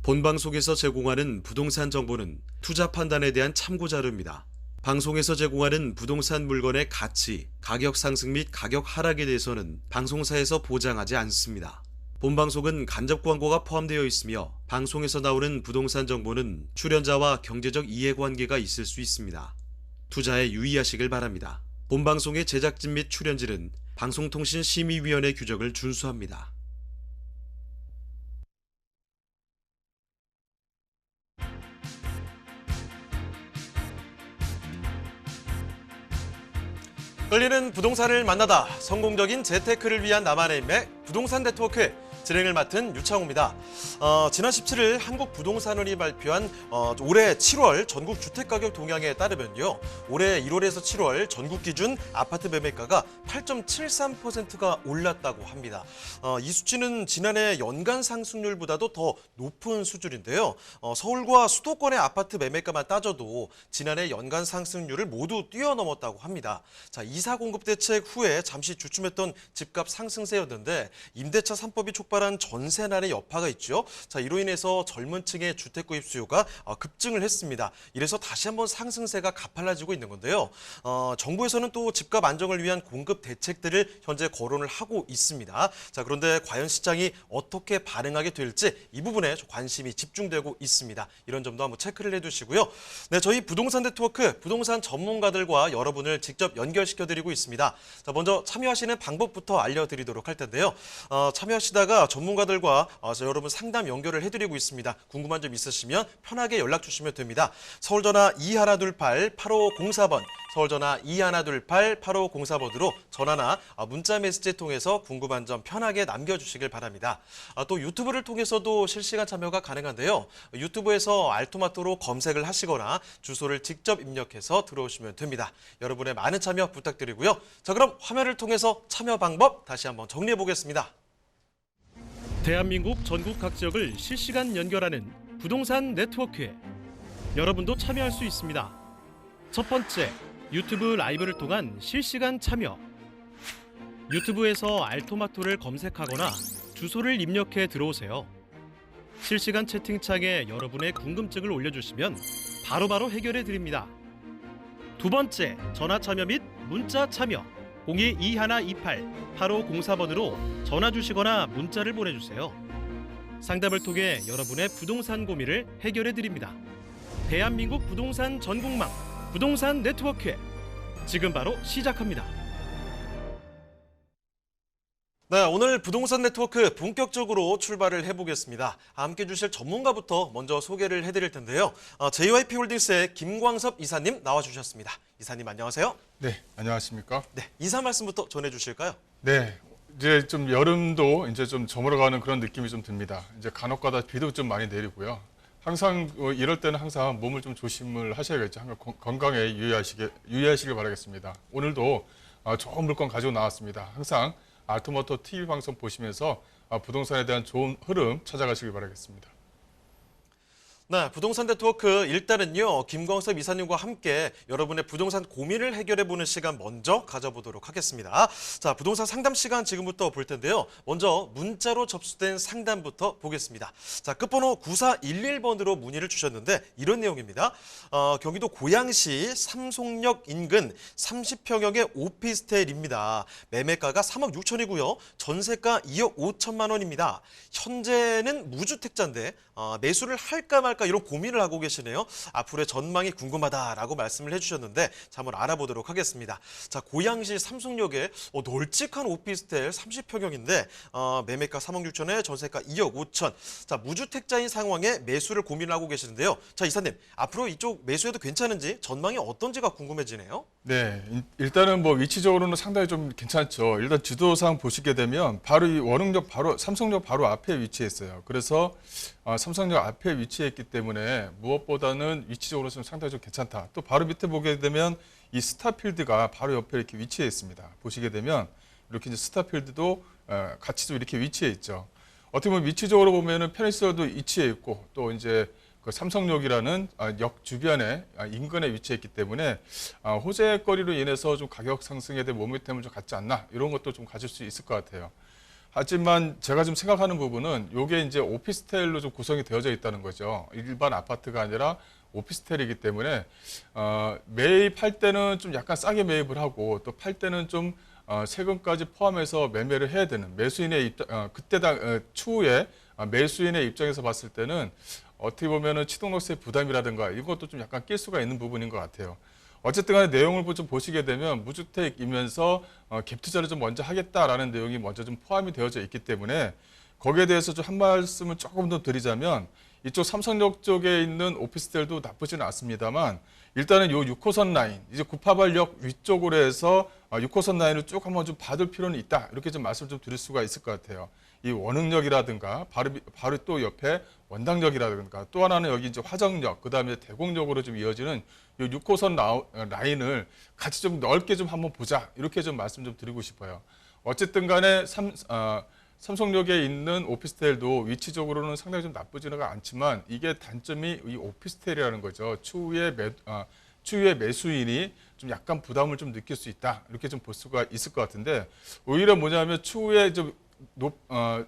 본방송에서 제공하는 부동산 정보는 투자 판단에 대한 참고 자료입니다. 방송에서 제공하는 부동산 물건의 가치, 가격 상승 및 가격 하락에 대해서는 방송사에서 보장하지 않습니다. 본방송은 간접 광고가 포함되어 있으며 방송에서 나오는 부동산 정보는 출연자와 경제적 이해관계가 있을 수 있습니다. 투자에 유의하시길 바랍니다. 본방송의 제작진 및 출연진은 방송통신심의위원회 규정을 준수합니다. 끌리는 부동산을 만나다 성공적인 재테크를 위한 나만의 인맥 부동산 네트워크 진행을 맡은 유창호입니다. 지난 17일 한국부동산원이 발표한 올해 7월 전국 주택가격 동향에 따르면요. 올해 1월에서 7월 전국 기준 아파트 매매가가 8.73%가 올랐다고 합니다. 이 수치는 지난해 연간 상승률보다도 더 높은 수준인데요. 서울과 수도권의 아파트 매매가만 따져도 지난해 연간 상승률을 모두 뛰어넘었다고 합니다. 자, 이사 공급 대책 후에 잠시 주춤했던 집값 상승세였는데 임대차 3법이 촉발한 전세난의 여파가 있죠. 자, 이로 인해서 젊은 층의 주택 구입 수요가 급증을 했습니다. 이래서 다시 한번 상승세가 가팔라지고 있는 건데요. 정부에서는 또 집값 안정을 위한 공급 대책들을 현재 거론을 하고 있습니다. 자, 그런데 과연 시장이 어떻게 반응하게 될지 이 부분에 관심이 집중되고 있습니다. 이런 점도 한번 체크를 해두시고요. 네, 저희 부동산 네트워크 부동산 전문가들과 여러분을 직접 연결시켜드리고 있습니다. 자, 먼저 참여하시는 방법부터 알려드리도록 할 텐데요. 참여하시다가 전문가들과 여러분 상담 연결을 해드리고 있습니다. 궁금한 점 있으시면 편하게 연락 주시면 됩니다. 서울전화 2128-8504번, 서울전화 2128-8504번으로 전화나 문자 메시지 통해서 궁금한 점 편하게 남겨주시길 바랍니다. 또 유튜브를 통해서도 실시간 참여가 가능한데요. 유튜브에서 알토마토로 검색을 하시거나 주소를 직접 입력해서 들어오시면 됩니다. 여러분의 많은 참여 부탁드리고요. 자, 그럼 화면을 통해서 참여 방법 다시 한번 정리해 보겠습니다. 대한민국 전국 각 지역을 실시간 연결하는 부동산 네트워크에 여러분도 참여할 수 있습니다. 첫 번째, 유튜브 라이브를 통한 실시간 참여. 유튜브에서 알토마토를 검색하거나 주소를 입력해 들어오세요. 실시간 채팅창에 여러분의 궁금증을 올려주시면 바로바로 해결해 드립니다. 두 번째, 전화 참여 및 문자 참여. 02-2128-8504번으로 전화 주시거나 문자를 보내주세요. 상담을 통해 여러분의 부동산 고민을 해결해 드립니다. 대한민국 부동산 전국망 부동산 네트워크 지금 바로 시작합니다. 네, 오늘 부동산 네트워크 본격적으로 출발을 해보겠습니다. 함께 해주실 전문가부터 먼저 소개를 해드릴 텐데요. JYP홀딩스의 김광섭 이사님 나와주셨습니다. 이사님 안녕하세요. 네, 안녕하십니까? 네, 이사 말씀부터 전해주실까요? 네, 이제 좀 여름도 이제 좀 저물어가는 그런 느낌이 좀 듭니다. 이제 간혹가다 비도 좀 많이 내리고요. 항상 이럴 때는 항상 몸을 좀 조심을 하셔야겠죠. 항상 건강에 유의하시길 바라겠습니다. 오늘도 좋은 물건 가지고 나왔습니다. 항상 알토마토 TV 방송 보시면서 부동산에 대한 좋은 흐름 찾아가시길 바라겠습니다. 네, 부동산 네트워크 일단은요. 김광섭 이사님과 함께 여러분의 부동산 고민을 해결해보는 시간 먼저 가져보도록 하겠습니다. 자, 부동산 상담 시간 지금부터 볼 텐데요. 먼저 문자로 접수된 상담부터 보겠습니다. 자, 끝번호 9411번으로 문의를 주셨는데 이런 내용입니다. 경기도 고양시 삼송역 인근 30평형의 오피스텔입니다. 매매가가 3억 6천이고요. 전세가 2억 5천만 원입니다. 현재는 무주택자인데 매수를 할까 말까 이런 고민을 하고 계시네요. 앞으로의 전망이 궁금하다라고 말씀을 해주셨는데 자, 한번 알아보도록 하겠습니다. 자, 고양시 삼성역에 널찍한 오피스텔 30평형인데 매매가 3억 6천에 전세가 2억 5천. 자, 무주택자인 상황에 매수를 고민하고 계시는데요. 자, 이사님 앞으로 이쪽 매수해도 괜찮은지 전망이 어떤지가 궁금해지네요. 네, 일단은 뭐 위치적으로는 상당히 좀 괜찮죠. 일단 지도상 보시게 되면 바로 이 원흥역 바로 삼성역 바로 앞에 위치했어요. 그래서 삼성역 앞에 위치했기 때문에 무엇보다는 위치적으로 좀 상당히 좀 괜찮다. 또 바로 밑에 보게 되면 이 스타필드가 바로 옆에 이렇게 위치해 있습니다. 보시게 되면 이렇게 이제 스타필드도 같이 좀 이렇게 위치해 있죠. 어떻게 보면 위치적으로 보면은 편의시설도 위치해 있고 또 이제 그 삼성역이라는 역 주변에 인근에 위치했기 때문에 호재거리로 인해서 좀 가격 상승에 대한 모멘텀을 좀 갖지 않나 이런 것도 좀 가질 수 있을 것 같아요. 하지만 제가 좀 생각하는 부분은 이게 이제 오피스텔로 좀 구성이 되어져 있다는 거죠. 일반 아파트가 아니라 오피스텔이기 때문에 매입할 때는 좀 약간 싸게 매입을 하고 또 팔 때는 좀 세금까지 포함해서 매매를 해야 되는 매수인의 그때 추후에 매수인의 입장에서 봤을 때는 어떻게 보면은 취득세 부담이라든가 이것도 좀 약간 낄 수가 있는 부분인 것 같아요. 어쨌든 간에 내용을 좀 보시게 되면 무주택이면서 갭 투자를 좀 먼저 하겠다라는 내용이 먼저 좀 포함이 되어져 있기 때문에 거기에 대해서 좀 한 말씀을 조금 더 드리자면 이쪽 삼성역 쪽에 있는 오피스텔도 나쁘지는 않습니다만 일단은 요 6호선 라인, 이제 988역 위쪽으로 해서 6호선 라인을 쭉 한번 좀 받을 필요는 있다. 이렇게 좀 말씀을 좀 드릴 수가 있을 것 같아요. 이 원흥역이라든가 바로 또 옆에 원당역이라든가 또 하나는 여기 이제 화정역, 그다음에 대곡역으로 좀 이어지는 이 6호선 라인을 같이 좀 넓게 좀 한번 보자. 이렇게 좀 말씀 좀 드리고 싶어요. 어쨌든 간에 삼성역에 있는 오피스텔도 위치적으로는 상당히 좀 나쁘지는 않지만 이게 단점이 이 오피스텔이라는 거죠. 추후에 매수인이 좀 약간 부담을 좀 느낄 수 있다. 이렇게 좀 볼 수가 있을 것 같은데 오히려 뭐냐면 추후에 좀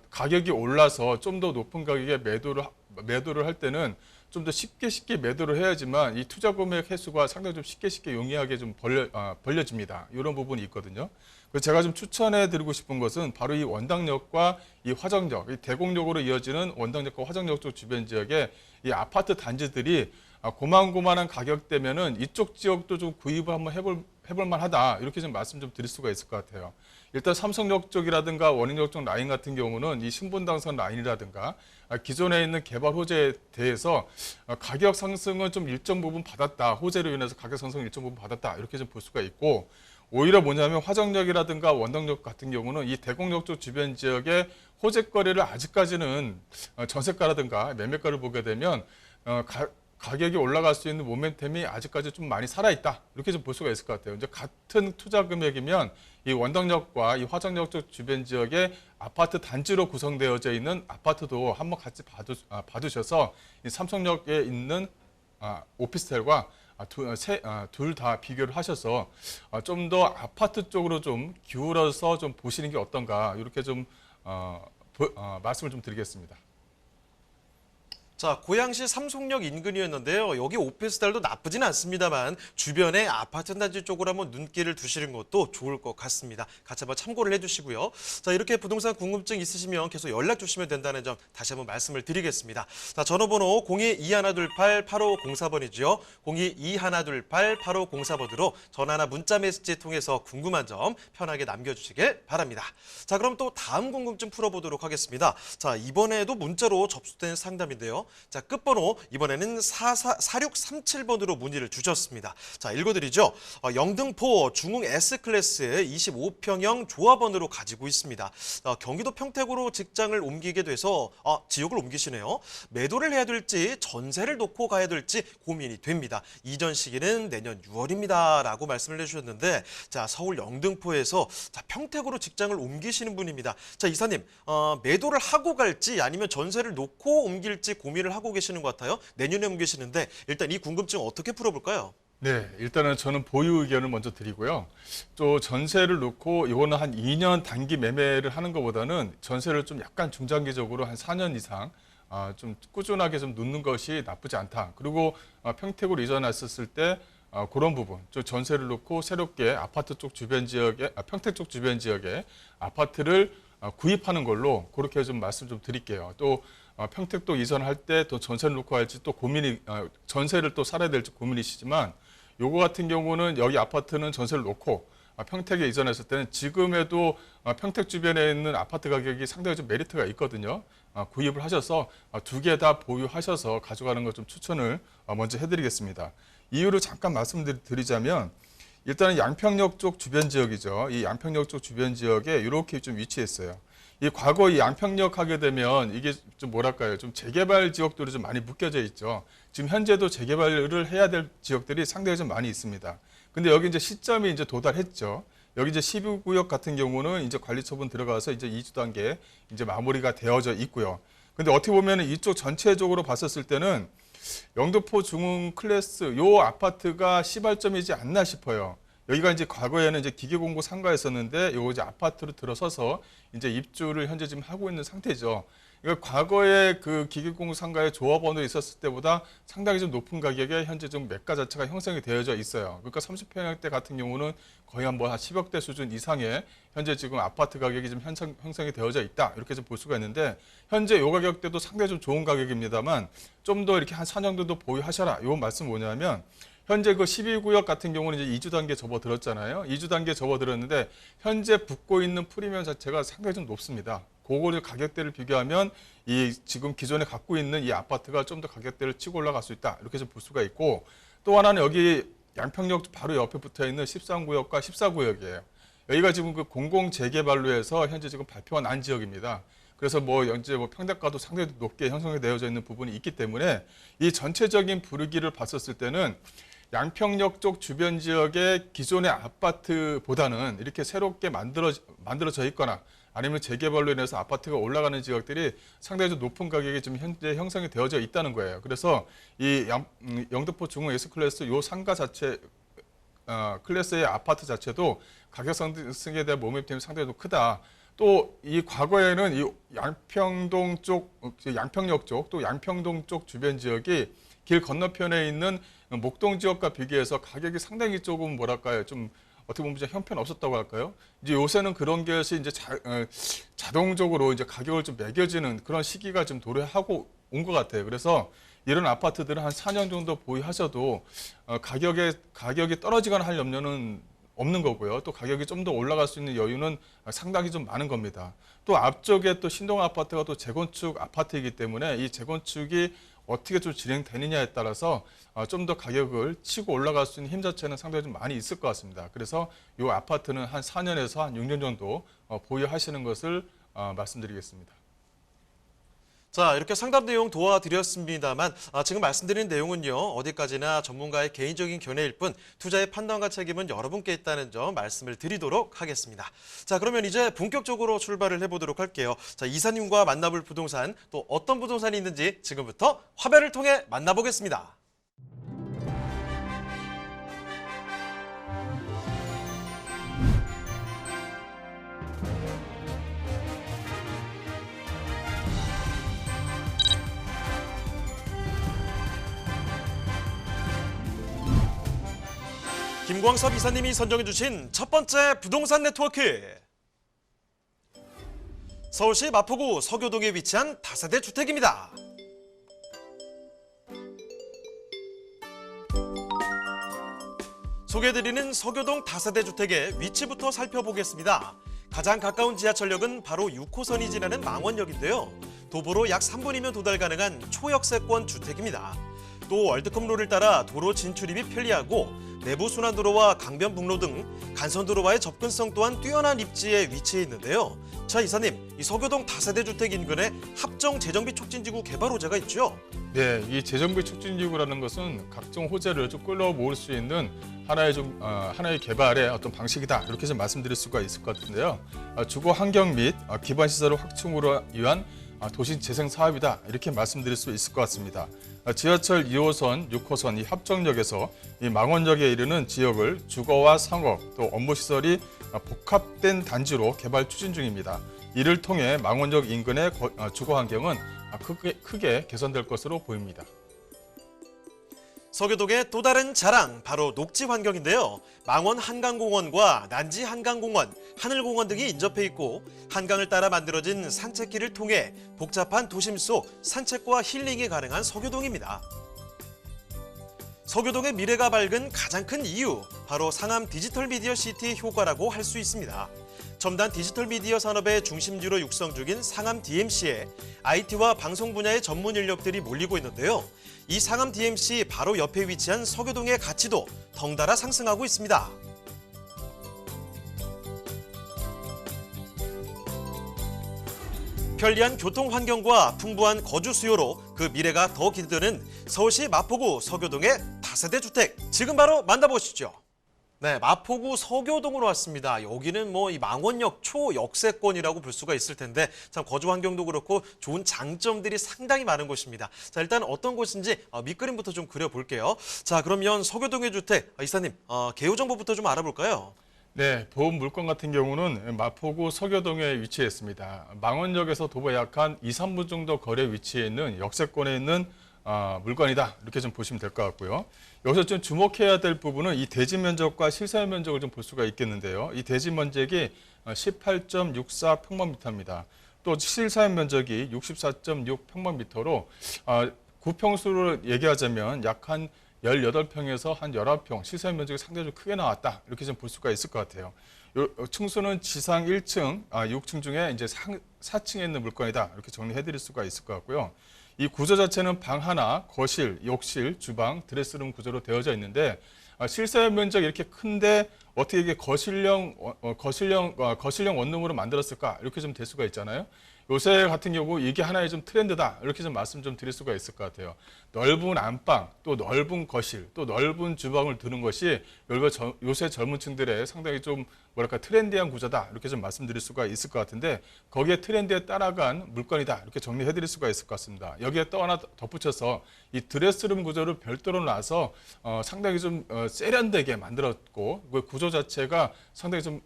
가격이 올라서 좀 더 높은 가격에 매도를 할 때는 좀 더 쉽게 매도를 해야지만 이 투자 금액 횟수가 상당히 좀 쉽게 용이하게 좀 벌려집니다. 이런 부분이 있거든요. 그래서 제가 좀 추천해 드리고 싶은 것은 바로 이 원당역과 이 화정역, 이 대곡역으로 이어지는 원당역과 화정역 쪽 주변 지역에 이 아파트 단지들이 고만고만한 가격대면은 이쪽 지역도 좀 구입을 한번 해볼 만하다. 이렇게 좀 말씀 좀 드릴 수가 있을 것 같아요. 일단 삼성역 쪽이라든가 원흥역 쪽 라인 같은 경우는 이 신분당선 라인이라든가 기존에 있는 개발 호재에 대해서 가격 상승은 좀 일정 부분 받았다. 호재로 인해서 가격 상승 일정 부분 받았다. 이렇게 좀 볼 수가 있고 오히려 뭐냐면 화정역이라든가 원당역 같은 경우는 이 대곡역 쪽 주변 지역의 호재거리를 아직까지는 전세가라든가 매매가를 보게 되면 가격이 올라갈 수 있는 모멘텀이 아직까지 좀 많이 살아있다. 이렇게 좀 볼 수가 있을 것 같아요. 이제 같은 투자 금액이면 이 원당역과 이 화정역 쪽 주변 지역의 아파트 단지로 구성되어져 있는 아파트도 한번 같이 봐두셔서 이 삼성역에 있는 오피스텔과 둘 다 비교를 하셔서 좀 더 아파트 쪽으로 좀 기울어서 좀 보시는 게 어떤가 이렇게 좀 말씀을 좀 드리겠습니다. 자, 고양시 삼성역 인근이었는데요. 여기 오피스텔도 나쁘진 않습니다만 주변에 아파트 단지 쪽으로 한번 눈길을 두시는 것도 좋을 것 같습니다. 같이 한번 참고를 해주시고요. 자, 이렇게 부동산 궁금증 있으시면 계속 연락 주시면 된다는 점 다시 한번 말씀을 드리겠습니다. 자, 전화번호 02-2128-8504번이죠. 02-2128-8504번으로 전화나 문자 메시지 통해서 궁금한 점 편하게 남겨주시길 바랍니다. 자, 그럼 또 다음 궁금증 풀어보도록 하겠습니다. 자, 이번에도 문자로 접수된 상담인데요. 자, 끝번호 이번에는 4637번으로 문의를 주셨습니다. 자, 읽어드리죠. 영등포 중흥 S클래스 25평형 조합원으로 가지고 있습니다. 경기도 평택으로 직장을 옮기게 돼서 지역을 옮기시네요. 매도를 해야 될지 전세를 놓고 가야 될지 고민이 됩니다. 이전 시기는 내년 6월입니다. 라고 말씀을 해주셨는데 자, 서울 영등포에서 평택으로 직장을 옮기시는 분입니다. 자, 이사님, 매도를 하고 갈지 아니면 전세를 놓고 옮길지 고민을 하고 계시는 것 같아요. 내년에 옮기시는데 일단 이 궁금증 어떻게 풀어볼까요? 네, 일단은 저는 보유 의견을 먼저 드리고요. 또 전세를 놓고 이거는 한 2년 단기 매매를 하는 것보다는 전세를 좀 약간 중장기적으로 한 4년 이상 좀 꾸준하게 좀 놓는 것이 나쁘지 않다. 그리고 평택으로 이전했었을 때 그런 부분, 전세를 놓고 새롭게 아파트 쪽 주변 지역에 평택 쪽 주변 지역에 아파트를 구입하는 걸로 그렇게 좀 말씀 좀 드릴게요. 또 평택도 이전할 때 또 전세를 놓고 할지 또 고민이 전세를 또 살아야 될지 고민이시지만 요거 같은 경우는 여기 아파트는 전세를 놓고 평택에 이전했을 때는 지금에도 평택 주변에 있는 아파트 가격이 상당히 좀 메리트가 있거든요. 구입을 하셔서 두 개 다 보유하셔서 가져가는 걸 좀 추천을 먼저 해드리겠습니다. 이유를 잠깐 말씀드리자면 일단은 양평역 쪽 주변 지역이죠. 이 양평역 쪽 주변 지역에 이렇게 좀 위치했어요. 이 과거 이 양평역 하게 되면 이게 좀 뭐랄까요, 좀 재개발 지역들이 좀 많이 묶여져 있죠. 지금 현재도 재개발을 해야 될 지역들이 상당히 좀 많이 있습니다. 근데 여기 이제 시점이 이제 도달했죠. 여기 이제 12구역 같은 경우는 이제 관리처분 들어가서 이제 2주 단계 이제 마무리가 되어져 있고요. 근데 어떻게 보면 이쪽 전체적으로 봤었을 때는 영등포 중흥 클래스 요 아파트가 시발점이지 않나 싶어요. 여기가 이제 과거에는 이제 기계공고 상가였었는데 요거 이제 아파트로 들어서서 이제 입주를 현재 지금 하고 있는 상태죠. 이거 과거에 그 기계공고 상가의 조합원으로 있었을 때보다 상당히 좀 높은 가격에 현재 좀 매가 자체가 형성이 되어져 있어요. 그러니까 30평형대 같은 경우는 거의 한 10억대 수준 이상의 현재 지금 아파트 가격이 좀 형성이 되어져 있다. 이렇게 좀 볼 수가 있는데 현재 요 가격대도 상당히 좀 좋은 가격입니다만 좀 더 이렇게 한 4년 정도 보유하셔라. 요 말씀 뭐냐면 현재 그 12구역 같은 경우는 이제 2주 단계 접어들었잖아요. 2주 단계 접어들었는데 현재 붙고 있는 프리미엄 자체가 상당히 좀 높습니다. 그거를 가격대를 비교하면 이 지금 기존에 갖고 있는 이 아파트가 좀 더 가격대를 치고 올라갈 수 있다. 이렇게 좀 볼 수가 있고 또 하나는 여기 양평역 바로 옆에 붙어 있는 13구역과 14구역이에요. 여기가 지금 그 공공 재개발로 해서 현재 지금 발표가 난 지역입니다. 그래서 현재 평대가도 상당히 높게 형성이 되어져 있는 부분이 있기 때문에 이 전체적인 분위기를 봤었을 때는 양평역 쪽 주변 지역의 기존의 아파트보다는 이렇게 새롭게 만들어져 있거나 아니면 재개발로 인해서 아파트가 올라가는 지역들이 상당히 좀 높은 가격이 지금 현재 형성이 되어져 있다는 거예요. 그래서 이 영등포 중흥 S클래스 요 상가 자체 클래스의 아파트 자체도 가격 상승에 대한 모멘텀이 상당히 좀 크다. 또 이 과거에는 이 양평동 쪽, 양평역 쪽, 또 양평동 쪽 주변 지역이 길 건너편에 있는 목동 지역과 비교해서 가격이 상당히 조금 뭐랄까요, 좀 어떻게 보면 좀 형편없었다고 할까요? 이제 요새는 그런 것이 이제 자동적으로 이제 가격을 좀 매겨지는 그런 시기가 좀 도래하고 온 것 같아요. 그래서 이런 아파트들은 한 4년 정도 보유하셔도 가격이 떨어지거나 할 염려는 없는 거고요. 또 가격이 좀 더 올라갈 수 있는 여유는 상당히 좀 많은 겁니다. 또 앞쪽에 또 신동 아파트가 또 재건축 아파트이기 때문에 이 재건축이 어떻게 좀 진행되느냐에 따라서 좀 더 가격을 치고 올라갈 수 있는 힘 자체는 상당히 좀 많이 있을 것 같습니다. 그래서 이 아파트는 한 4년에서 한 6년 정도 보유하시는 것을 말씀드리겠습니다. 자, 이렇게 상담 내용 도와드렸습니다만 지금 말씀드린 내용은요. 어디까지나 전문가의 개인적인 견해일 뿐 투자의 판단과 책임은 여러분께 있다는 점 말씀을 드리도록 하겠습니다. 자, 그러면 이제 본격적으로 출발을 해보도록 할게요. 자, 이사님과 만나볼 부동산 또 어떤 부동산이 있는지 지금부터 화면을 통해 만나보겠습니다. 김광섭 이사님이 선정해주신 첫 번째 부동산 네트워크. 서울시 마포구 서교동에 위치한 다세대 주택입니다. 소개해드리는 서교동 다세대 주택의 위치부터 살펴보겠습니다. 가장 가까운 지하철역은 바로 6호선이 지나는 망원역인데요. 도보로 약 3분이면 도달 가능한 초역세권 주택입니다. 또 월드컵로를 따라 도로 진출입이 편리하고 내부 순환도로와 강변북로 등 간선도로와의 접근성 또한 뛰어난 입지에 위치해 있는데요. 자, 이사님, 이 서교동 다세대 주택 인근에 합정 재정비 촉진지구 개발 호재가 있죠? 네, 이 재정비 촉진지구라는 것은 각종 호재를 좀 끌어 모을 수 있는 하나의 개발의 어떤 방식이다. 이렇게 좀 말씀드릴 수가 있을 것 같은데요. 주거 환경 및 기반 시설을 확충으로 위한 도시 재생 사업이다. 이렇게 말씀드릴 수 있을 것 같습니다. 지하철 2호선, 6호선 이 합정역에서 이 망원역에 이르는 지역을 주거와 상업 또 업무 시설이 복합된 단지로 개발 추진 중입니다. 이를 통해 망원역 인근의 주거 환경은 크게 개선될 것으로 보입니다. 서교동의 또 다른 자랑, 바로 녹지 환경인데요. 망원 한강공원과 난지 한강공원, 하늘공원 등이 인접해 있고 한강을 따라 만들어진 산책길을 통해 복잡한 도심 속 산책과 힐링이 가능한 서교동입니다. 서교동의 미래가 밝은 가장 큰 이유, 바로 상암 디지털 미디어 시티 효과라고 할 수 있습니다. 첨단 디지털 미디어 산업의 중심지로 육성 중인 상암 DMC에 IT와 방송 분야의 전문 인력들이 몰리고 있는데요. 이 상암 DMC 바로 옆에 위치한 서교동의 가치도 덩달아 상승하고 있습니다. 편리한 교통 환경과 풍부한 거주 수요로 그 미래가 더 기대되는 서울시 마포구 서교동의 다세대 주택, 지금 바로 만나보시죠. 네, 마포구 서교동으로 왔습니다. 여기는 뭐 이 망원역 초역세권이라고 볼 수가 있을 텐데 참 거주 환경도 그렇고 좋은 장점들이 상당히 많은 곳입니다. 자, 일단 어떤 곳인지 밑그림부터 좀 그려볼게요. 자, 그러면 서교동의 주택 이사님 개요 정보부터 좀 알아볼까요? 네, 보험 물건 같은 경우는 마포구 서교동에 위치해 있습니다. 망원역에서 도보 약 한 2, 3분 정도 거리에 위치해 있는 역세권에 있는 물건이다. 이렇게 좀 보시면 될 것 같고요. 여기서 좀 주목해야 될 부분은 이 대지 면적과 실사유 면적을 좀 볼 수가 있겠는데요. 이 대지 면적이 18.64 평방미터입니다. 또 실사유 면적이 64.6 평방미터로 구평수를 얘기하자면 약 한 18평에서 한 19평, 실사유 면적이 상당히 좀 크게 나왔다. 이렇게 좀 볼 수가 있을 것 같아요. 층수는 지상 1층, 6층 중에 이제 4층에 있는 물건이다. 이렇게 정리해 드릴 수가 있을 것 같고요. 이 구조 자체는 방 하나, 거실, 욕실, 주방, 드레스룸 구조로 되어져 있는데 실사유 면적이 이렇게 큰데 어떻게 이게 거실형 원룸으로 만들었을까? 이렇게 좀 될 수가 있잖아요. 요새 같은 경우 이게 하나의 좀 트렌드다. 이렇게 좀 말씀 좀 드릴 수가 있을 것 같아요. 넓은 안방, 또 넓은 거실, 또 넓은 주방을 두는 것이 요새 젊은 층들의 상당히 좀 뭐랄까 트렌디한 구조다. 이렇게 좀 말씀드릴 수가 있을 것 같은데 거기에 트렌드에 따라간 물건이다. 이렇게 정리해 드릴 수가 있을 것 같습니다. 여기에 또 하나 덧붙여서 이 드레스룸 구조를 별도로 놔서 상당히 좀 세련되게 만들었고 그 구조 자체가 상당히 좀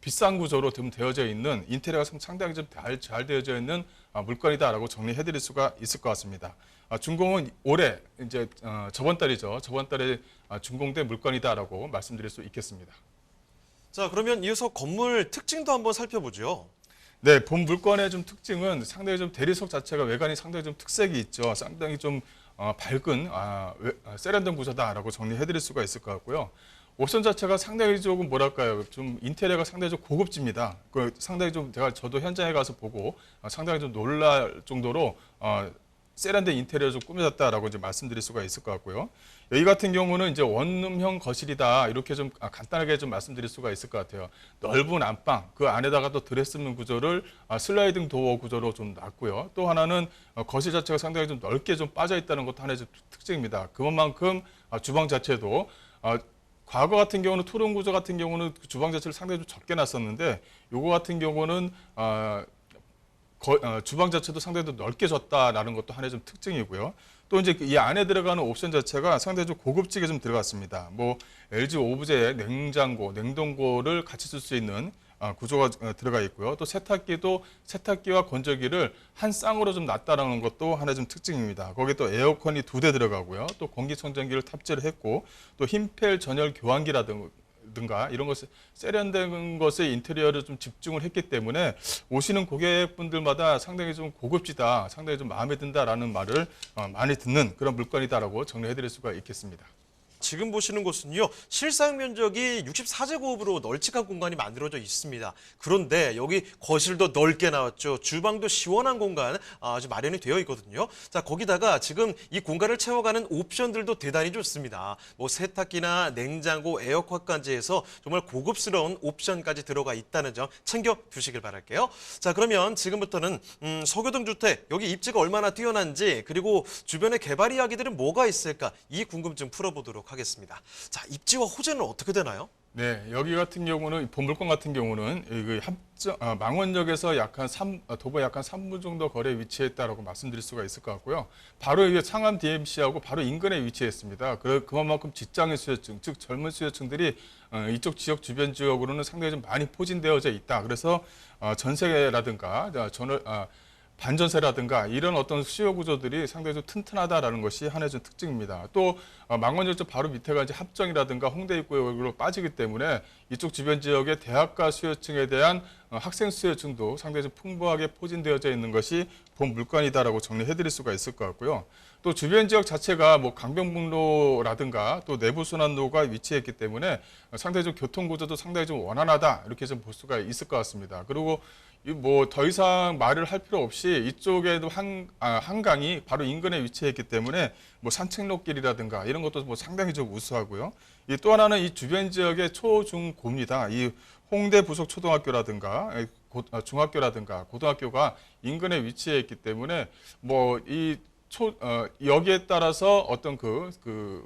비싼 구조로 좀 되어져 있는 인테리어가 상당히 좀 잘 되어져 있는 물건이다라고 정리해 드릴 수가 있을 것 같습니다. 준공은 올해 이제 저번 달이죠. 저번 달에 준공된 물건이다라고 말씀드릴 수 있겠습니다. 자, 그러면 이어서 건물 특징도 한번 살펴보죠. 네, 본 물건의 좀 특징은 상당히 좀 대리석 자체가 외관이 상당히 좀 특색이 있죠. 상당히 좀 밝은 세련된 구조다라고 정리해 드릴 수가 있을 것 같고요. 옵션 자체가 상당히 조금 뭐랄까요, 좀 인테리어가 상당히 좀 고급집니다. 상당히 좀 저도 현장에 가서 보고 상당히 좀 놀랄 정도로 세련된 인테리어 좀 꾸며졌다라고 이제 말씀드릴 수가 있을 것 같고요. 여기 같은 경우는 이제 원룸형 거실이다 이렇게 좀 간단하게 좀 말씀드릴 수가 있을 것 같아요. 넓은 안방 그 안에다가 또 드레스룸 구조를 슬라이딩 도어 구조로 좀 놨고요. 또 하나는 거실 자체가 상당히 좀 넓게 좀 빠져 있다는 것도 하나의 좀 특징입니다. 그것만큼 주방 자체도 과거 같은 경우는 투룸 구조 같은 경우는 주방 자체를 상당히 좀 적게 놨었는데 요거 같은 경우는 주방 자체도 상당히 좀 넓게 줬다라는 것도 하나의 좀 특징이고요. 또 이제 이 안에 들어가는 옵션 자체가 상당히 좀 고급지게 좀 들어갔습니다. 뭐 LG 오브제 냉장고, 냉동고를 같이 쓸 수 있는 구조가 들어가 있고요. 또 세탁기와 건조기를 한 쌍으로 좀 놨다라는 것도 하나의 좀 특징입니다. 거기에 또 에어컨이 2대 들어가고요. 또 공기청정기를 탑재를 했고 또 흰펠 전열 교환기라든가 이런 것을 세련된 것에 인테리어를 좀 집중을 했기 때문에 오시는 고객분들마다 상당히 좀 고급지다, 상당히 좀 마음에 든다라는 말을 많이 듣는 그런 물건이다라고 정리해 드릴 수가 있겠습니다. 지금 보시는 곳은요, 실사용 면적이 64제곱으로 널찍한 공간이 만들어져 있습니다. 그런데 여기 거실도 넓게 나왔죠. 주방도 시원한 공간 아주 마련이 되어 있거든요. 자, 거기다가 지금 이 공간을 채워가는 옵션들도 대단히 좋습니다. 뭐 세탁기나 냉장고, 에어컨까지 해서 정말 고급스러운 옵션까지 들어가 있다는 점 챙겨 두시길 바랄게요. 자, 그러면 지금부터는 서교동 주택, 여기 입지가 얼마나 뛰어난지 그리고 주변의 개발 이야기들은 뭐가 있을까 이 궁금증 풀어보도록 하겠습니다. 자, 입지와 호재는 어떻게 되나요? 네, 여기 같은 경우는 본 물건 같은 경우는 망원역에서 도보 약 한 3분 정도 거리에 위치했다라고 말씀드릴 수가 있을 것 같고요. 바로 이게 상암 DMC하고 바로 인근에 위치했습니다. 그만큼 직장인 수요층, 즉 젊은 수요층들이 이쪽 지역 주변 지역으로는 상당히 좀 많이 포진되어져 있다. 그래서 전세라든가 반전세라든가 이런 어떤 수요 구조들이 상당히 좀 튼튼하다라는 것이 하나의 좀 특징입니다. 또 망원역 바로 밑에가 이제 합정이라든가 홍대 입구역으로 빠지기 때문에 이쪽 주변 지역의 대학가 수요층에 대한 학생 수요층도 상당히 좀 풍부하게 포진되어져 있는 것이 본 물건이다라고 정리해드릴 수가 있을 것 같고요. 또 주변 지역 자체가 뭐 강변북로라든가 또 내부순환로가 위치했기 때문에 상당히 좀 교통 구조도 상당히 좀 원활하다 이렇게 좀 볼 수가 있을 것 같습니다. 그리고 뭐 더 이상 말을 할 필요 없이 이쪽에도 한강이 바로 인근에 위치했기 때문에 뭐 산책로길이라든가 이런 것도 뭐 상당히 좀 우수하고요. 또 하나는 이 주변 지역의 초중고입니다. 이 홍대 부속 초등학교라든가 중학교라든가 고등학교가 인근에 위치해 있기 때문에 뭐 이 여기에 따라서 어떤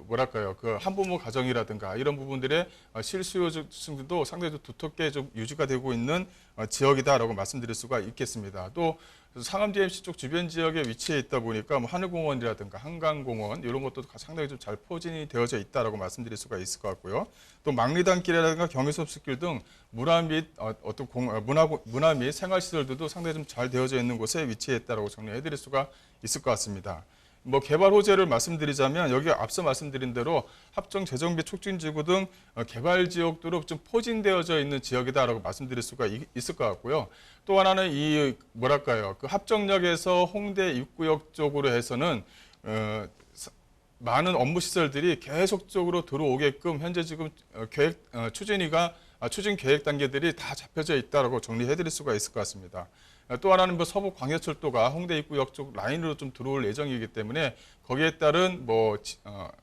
뭐랄까요, 그 한부모 가정이라든가 이런 부분들의 실수요층도 상당히 좀 두텁게 좀 유지가 되고 있는 지역이다라고 말씀드릴 수가 있겠습니다. 또 상암 DMC 쪽 주변 지역에 위치해 있다 보니까 뭐 하늘공원이라든가 한강공원 이런 것도 상당히 좀 잘 포진이 되어져 있다라고 말씀드릴 수가 있을 것 같고요. 또 망리단길이라든가 경의섭수길 등 문화 및 문화 및 생활시설들도 상당히 좀 잘 되어져 있는 곳에 위치해 있다라고 정리해드릴 수가 있을 것 같습니다. 뭐 개발 호재를 말씀드리자면 여기 앞서 말씀드린 대로 합정 재정비 촉진지구 등 개발 지역도로 좀 포진되어져 있는 지역이다라고 말씀드릴 수가 있을 것 같고요. 또 하나는 이 뭐랄까요, 그 합정역에서 홍대 입구역 쪽으로 해서는 많은 업무 시설들이 계속적으로 들어오게끔 현재 지금 추진 계획 단계들이 다 잡혀져 있다라고 정리해드릴 수가 있을 것 같습니다. 또 하나는 뭐 서부 광역철도가 홍대 입구역 쪽 라인으로 좀 들어올 예정이기 때문에 거기에 따른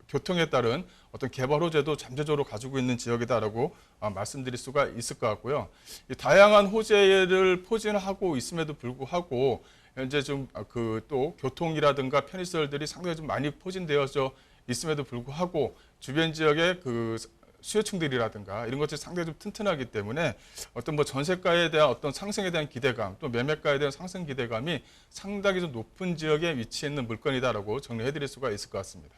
교통에 따른 어떤 개발 호재도 잠재적으로 가지고 있는 지역이다라고 말씀드릴 수가 있을 것 같고요. 이 다양한 호재를 포진하고 있음에도 불구하고 현재 좀 또 교통이라든가 편의시설들이 상당히 좀 많이 포진되어져 있음에도 불구하고 주변 지역의 수요층들이라든가 이런 것들이 상당히 좀 튼튼하기 때문에 어떤 뭐 전세가에 대한 어떤 상승에 대한 기대감, 또 매매가에 대한 상승 기대감이 상당히 좀 높은 지역에 위치해 있는 물건이다라고 정리해드릴 수가 있을 것 같습니다.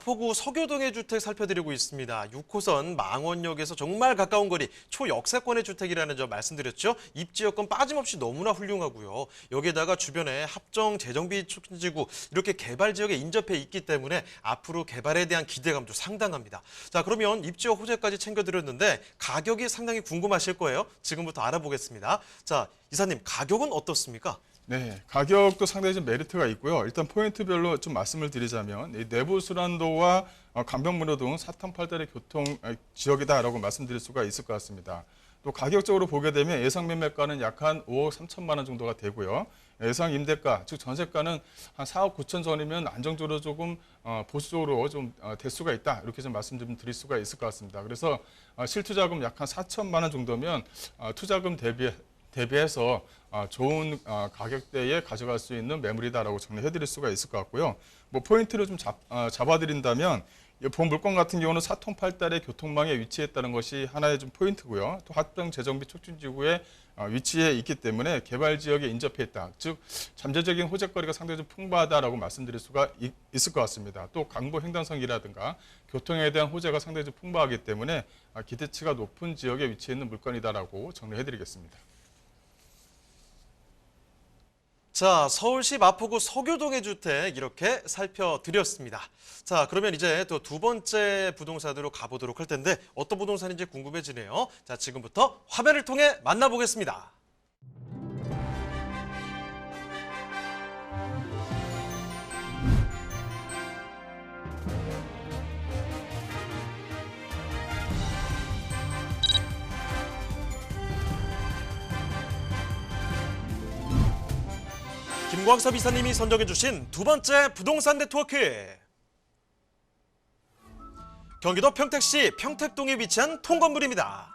마포구 서교동의 주택 살펴드리고 있습니다. 6호선 망원역에서 정말 가까운 거리 초역세권의 주택이라는 점 말씀드렸죠. 입지 여건 빠짐없이 너무나 훌륭하고요. 여기에다가 주변에 합정 재정비 촉진지구 이렇게 개발 지역에 인접해 있기 때문에 앞으로 개발에 대한 기대감도 상당합니다. 자, 그러면 입지역 호재까지 챙겨드렸는데 가격이 상당히 궁금하실 거예요. 지금부터 알아보겠습니다. 자, 이사님 가격은 어떻습니까? 네, 가격도 상당히 좀 메리트가 있고요. 일단 포인트별로 좀 말씀을 드리자면 이 내부 수란도와 간병문호 등 사탕팔달의 교통 지역이다라고 말씀드릴 수가 있을 것 같습니다. 또 가격적으로 보게 되면 예상 매매가는 약 한 5억 3천만 원 정도가 되고요. 예상 임대가, 즉 전세가는 한 4억 9천 전이면 안정적으로 조금 보수적으로 좀 될 수가 있다. 이렇게 좀 말씀 좀 드릴 수가 있을 것 같습니다. 그래서 실투자금 약 한 4천만 원 정도면 투자금 대비해서 좋은 가격대에 가져갈 수 있는 매물이다라고 정리해드릴 수가 있을 것 같고요. 뭐 포인트를 좀 잡아드린다면 본 물건 같은 경우는 사통팔달의 교통망에 위치했다는 것이 하나의 좀 포인트고요. 또 합정 재정비 촉진지구에 위치해 있기 때문에 개발 지역에 인접해 있다. 즉 잠재적인 호재거리가 상당히 좀 풍부하다라고 말씀드릴 수가 있을 것 같습니다. 또 강보 횡단성이라든가 교통에 대한 호재가 상당히 좀 풍부하기 때문에 기대치가 높은 지역에 위치해 있는 물건이다라고 정리해드리겠습니다. 자, 서울시 마포구 서교동의 주택 이렇게 살펴드렸습니다. 자, 그러면 이제 또 두 번째 부동산으로 가보도록 할 텐데 어떤 부동산인지 궁금해지네요. 자, 지금부터 화면을 통해 만나보겠습니다. 김광섭 이사님이 선정해주신 두 번째 부동산 네트워크. 경기도 평택시 평택동에 위치한 통건물입니다.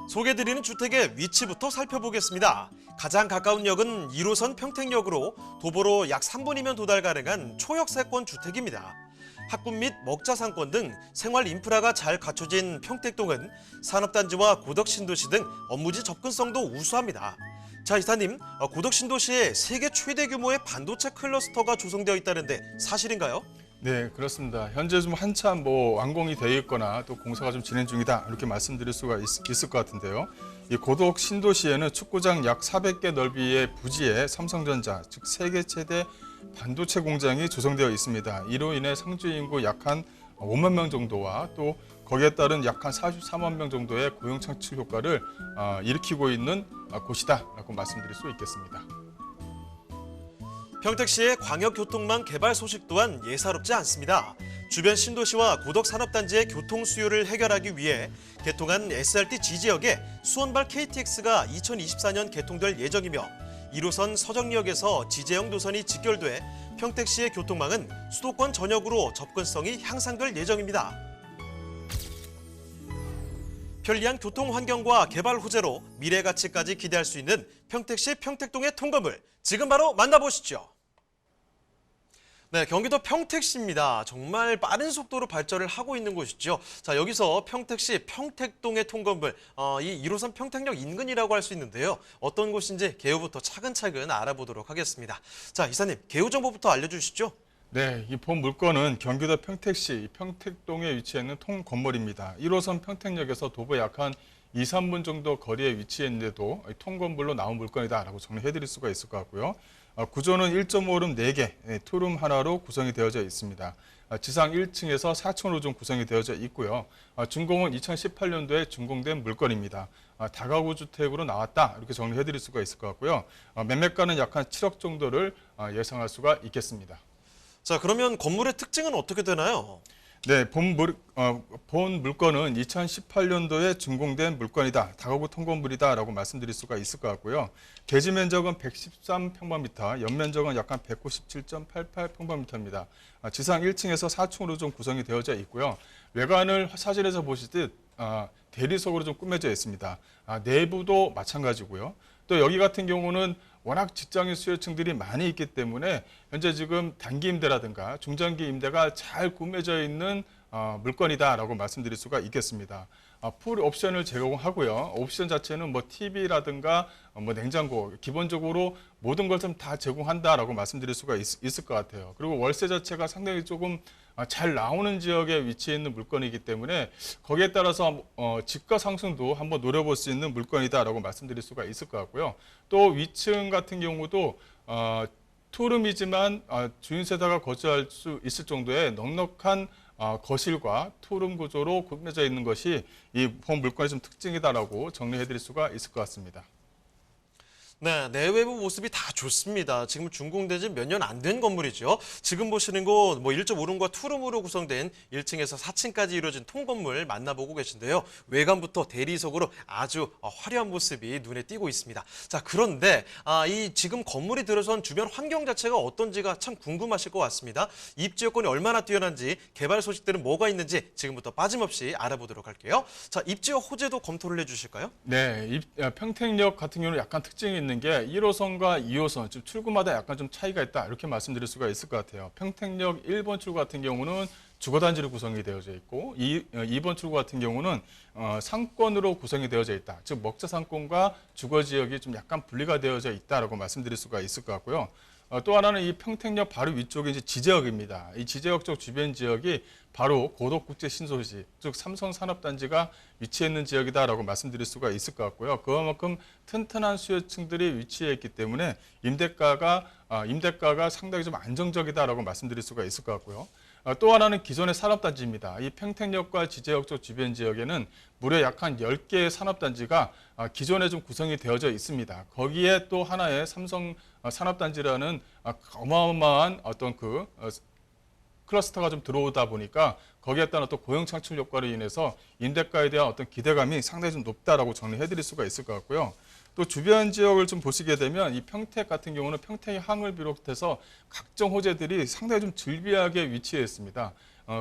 소개해드리는 주택의 위치부터 살펴보겠습니다. 가장 가까운 역은 1호선 평택역으로 도보로 약 3분이면 도달 가능한 초역세권 주택입니다. 학군 및 먹자 상권 등 생활 인프라가 잘 갖춰진 평택동은 산업단지와 고덕신도시 등 업무지 접근성도 우수합니다. 자, 이사님, 고덕신도시에 세계 최대 규모의 반도체 클러스터가 조성되어 있다는데 사실인가요? 네, 그렇습니다. 현재 좀 한참 완공이 되어 있거나 또 공사가 좀 진행 중이다 이렇게 말씀드릴 수가 있을 것 같은데요. 이 고덕 신도시에는 축구장 약 400개 넓이의 부지에 삼성전자, 즉 세계 최대 반도체 공장이 조성되어 있습니다. 이로 인해 상주 인구 약 한 5만 명 정도와 또 거기에 따른 약 한 43만 명 정도의 고용 창출 효과를 일으키고 있는 곳이다라고 말씀드릴 수 있겠습니다. 평택시의 광역교통망 개발 소식 또한 예사롭지 않습니다. 주변 신도시와 고덕산업단지의 교통 수요를 해결하기 위해 개통한 SRT G지역에 수원발 KTX가 2024년 개통될 예정이며 1호선 서정리역에서 지제형 노선이 직결돼 평택시의 교통망은 수도권 전역으로 접근성이 향상될 예정입니다. 편리한 교통 환경과 개발 호재로 미래 가치까지 기대할 수 있는 평택시 평택동의 통건물 지금 바로 만나보시죠. 네, 경기도 평택시입니다. 정말 빠른 속도로 발전을 하고 있는 곳이죠. 자, 여기서 평택시 평택동의 통건물, 이 1호선 평택역 인근이라고 할 수 있는데요. 어떤 곳인지 개요부터 차근차근 알아보도록 하겠습니다. 자, 이사님, 개요 정보부터 알려주시죠. 네, 이 본 물건은 경기도 평택시 평택동에 위치해 있는 통건물입니다. 1호선 평택역에서 도보 약 한 2, 3분 정도 거리에 위치해 있는데도 통건물로 나온 물건이다라고 정리해드릴 수가 있을 것 같고요. 구조는 1.5룸 4개, 투룸 하나로 구성이 되어져 있습니다. 지상 1층에서 4층으로 좀 구성이 되어져 있고요. 준공은 2018년도에 준공된 물건입니다. 다가구 주택으로 나왔다 이렇게 정리해드릴 수가 있을 것 같고요. 매매가는 약 한 7억 정도를 예상할 수가 있겠습니다. 자, 그러면 건물의 특징은 어떻게 되나요? 네, 본 물건은 2018년도에 준공된 물건이다. 다가구 통건물이다라고 말씀드릴 수가 있을 것 같고요. 대지 면적은 113평방미터, 연면적은 약 한 197.88평방미터입니다. 지상 1층에서 4층으로 좀 구성이 되어져 있고요. 외관을 사진에서 보시듯 대리석으로 좀 꾸며져 있습니다. 내부도 마찬가지고요. 또 여기 같은 경우는 워낙 직장인 수요층들이 많이 있기 때문에 현재 지금 단기 임대라든가 중장기 임대가 잘 꾸며져 있는 물건이다라고 말씀드릴 수가 있겠습니다. 풀 옵션을 제공하고요. 옵션 자체는 뭐 TV라든가 뭐 냉장고 기본적으로 모든 걸 좀 다 제공한다라고 말씀드릴 수가 있을 것 같아요. 그리고 월세 자체가 상당히 조금 잘 나오는 지역에 위치해 있는 물건이기 때문에 거기에 따라서 집가 상승도 한번 노려볼 수 있는 물건이다라고 말씀드릴 수가 있을 것 같고요. 또 위층 같은 경우도 투룸이지만 주인세대가 거주할 수 있을 정도의 넉넉한 거실과 투룸 구조로 꾸며져 있는 것이 이 본 물건의 좀 특징이다라고 정리해드릴 수가 있을 것 같습니다. 네, 내외부 모습이 다 좋습니다. 지금 준공된 지 몇 년 안 된 건물이죠. 지금 보시는 곳 1.5룸과 투룸으로 구성된 1층에서 4층까지 이루어진 통건물 만나보고 계신데요. 외관부터 대리석으로 아주 화려한 모습이 눈에 띄고 있습니다. 자, 그런데 이 지금 건물이 들어선 주변 환경 자체가 어떤지가 참 궁금하실 것 같습니다. 입지 여건이 얼마나 뛰어난지, 개발 소식들은 뭐가 있는지 지금부터 빠짐없이 알아보도록 할게요. 자, 입지와 호재도 검토를 해주실까요? 네, 평택역 같은 경우는 약간 특징이 있는 게 1호선과 2호선, 즉 출구마다 약간 좀 차이가 있다 이렇게 말씀드릴 수가 있을 것 같아요. 평택역 1번 출구 같은 경우는 주거단지로 구성이 되어져 있고 2번 출구 같은 경우는 상권으로 구성이 되어져 있다. 즉 먹자 상권과 주거 지역이 좀 약간 분리가 되어져 있다라고 말씀드릴 수가 있을 것 같고요. 또 하나는 이 평택역 바로 위쪽에 이제 지제역입니다. 이 지제역 쪽 주변 지역이 바로 고덕국제 신소시, 즉 삼성산업단지가 위치해 있는 지역이다라고 말씀드릴 수가 있을 것 같고요. 그만큼 튼튼한 수요층들이 위치해 있기 때문에 임대가가 상당히 좀 안정적이다라고 말씀드릴 수가 있을 것 같고요. 또 하나는 기존의 산업단지입니다. 이 평택역과 지제역 쪽 주변 지역에는 무려 약 한 10개의 산업단지가 기존에 좀 구성이 되어져 있습니다. 거기에 또 하나의 삼성 산업단지라는 어마어마한 어떤 클러스터가 좀 들어오다 보니까 거기에 따른 어떤 고용 창출 효과로 인해서 임대가에 대한 어떤 기대감이 상당히 좀 높다라고 정리해드릴 수가 있을 것 같고요. 또 주변 지역을 좀 보시게 되면 이 평택 같은 경우는 평택항을 비롯해서 각종 호재들이 상당히 좀 즐비하게 위치해 있습니다.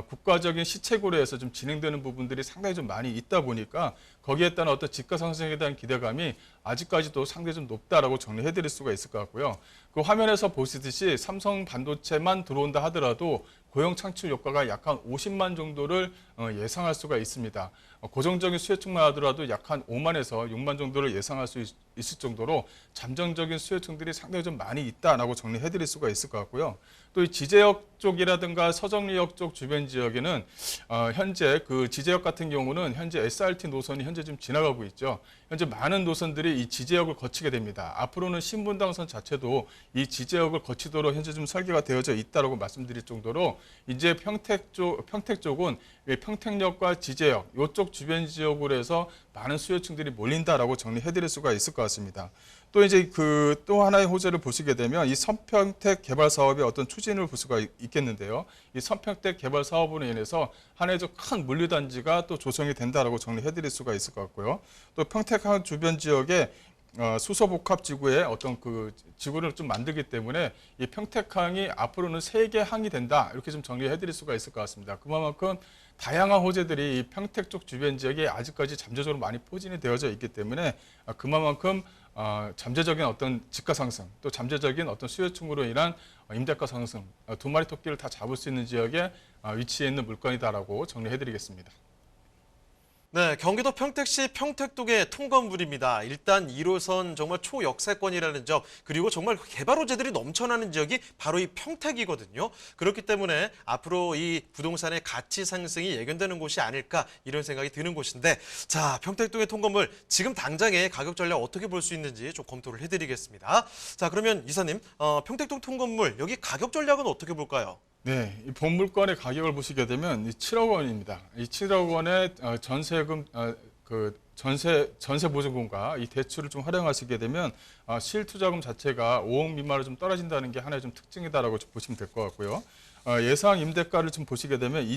국가적인 시책으로 해서 좀 진행되는 부분들이 상당히 좀 많이 있다 보니까 거기에 따른 어떤 집가 상승에 대한 기대감이 아직까지도 상당히 좀 높다라고 정리해드릴 수가 있을 것 같고요. 그 화면에서 보시듯이 삼성 반도체만 들어온다 하더라도 고용 창출 효과가 약 한 50만 정도를 예상할 수가 있습니다. 고정적인 수요층만 하더라도 약 한 5만에서 6만 정도를 예상할 수 있을 정도로 잠정적인 수요층들이 상당히 좀 많이 있다라고 정리해드릴 수가 있을 것 같고요. 또 이 지제역 쪽이라든가 서정리역 쪽 주변 지역에는 현재 그 지제역 같은 경우는 현재 SRT 노선이 현재 좀 지나가고 있죠. 현재 많은 노선들이 이 지제역을 거치게 됩니다. 앞으로는 신분당선 자체도 이 지제역을 거치도록 현재 좀 설계가 되어져 있다라고 말씀드릴 정도로 이제 평택 쪽은 평택역과 지제역 이쪽 주변 지역으로 해서 많은 수요층들이 몰린다라고 정리해드릴 수가 있을 것 같습니다. 또 이제 또 하나의 호재를 보시게 되면 이 선평택 개발 사업의 어떤 추진을 볼 수가 있겠는데요. 이 선평택 개발 사업으로 인해서 하나의 큰 물류단지가 또 조성이 된다라고 정리해드릴 수가 있을 것 같고요. 또 평택항 주변 지역에 수서복합지구의 어떤 지구를 좀 만들기 때문에 이 평택항이 앞으로는 세계 항이 된다 이렇게 좀 정리해드릴 수가 있을 것 같습니다. 그만큼 다양한 호재들이 이 평택 쪽 주변 지역에 아직까지 잠재적으로 많이 포진이 되어져 있기 때문에 그만큼 잠재적인 어떤 집가 상승, 또 잠재적인 어떤 수요층으로 인한 임대가 상승, 두 마리 토끼를 다 잡을 수 있는 지역에 위치해 있는 물건이다라고 정리해드리겠습니다. 네, 경기도 평택시 평택동의 통건물입니다. 일단 1호선 정말 초역세권이라는 점, 그리고 정말 개발 호재들이 넘쳐나는 지역이 바로 이 평택이거든요. 그렇기 때문에 앞으로 이 부동산의 가치 상승이 예견되는 곳이 아닐까 이런 생각이 드는 곳인데, 자, 평택동의 통건물 지금 당장의 가격 전략 어떻게 볼 수 있는지 좀 검토를 해드리겠습니다. 자, 그러면 이사님, 평택동 통건물 여기 가격 전략은 어떻게 볼까요? 네, 이 본 물건의 가격을 보시게 되면 이 7억 원입니다. 이 7억 원의 전세금 전세 보증금과 이 대출을 좀 활용하시게 되면 실투자금 자체가 5억 미만으로 좀 떨어진다는 게 하나의 좀 특징이다라고 보시면 될 것 같고요. 예상 임대가를 좀 보시게 되면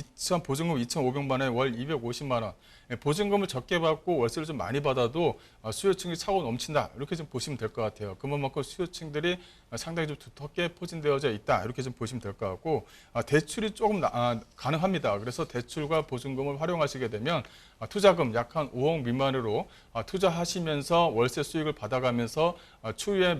보증금 2,500만 원에 월 250만 원. 보증금을 적게 받고 월세를 좀 많이 받아도 수요층이 차고 넘친다. 이렇게 좀 보시면 될 것 같아요. 그만큼 수요층들이 상당히 좀 두텁게 포진되어져 있다. 이렇게 좀 보시면 될 것 같고, 대출이 조금 가능합니다. 그래서 대출과 보증금을 활용하시게 되면 투자금 약 한 5억 미만으로 투자하시면서 월세 수익을 받아가면서 추후에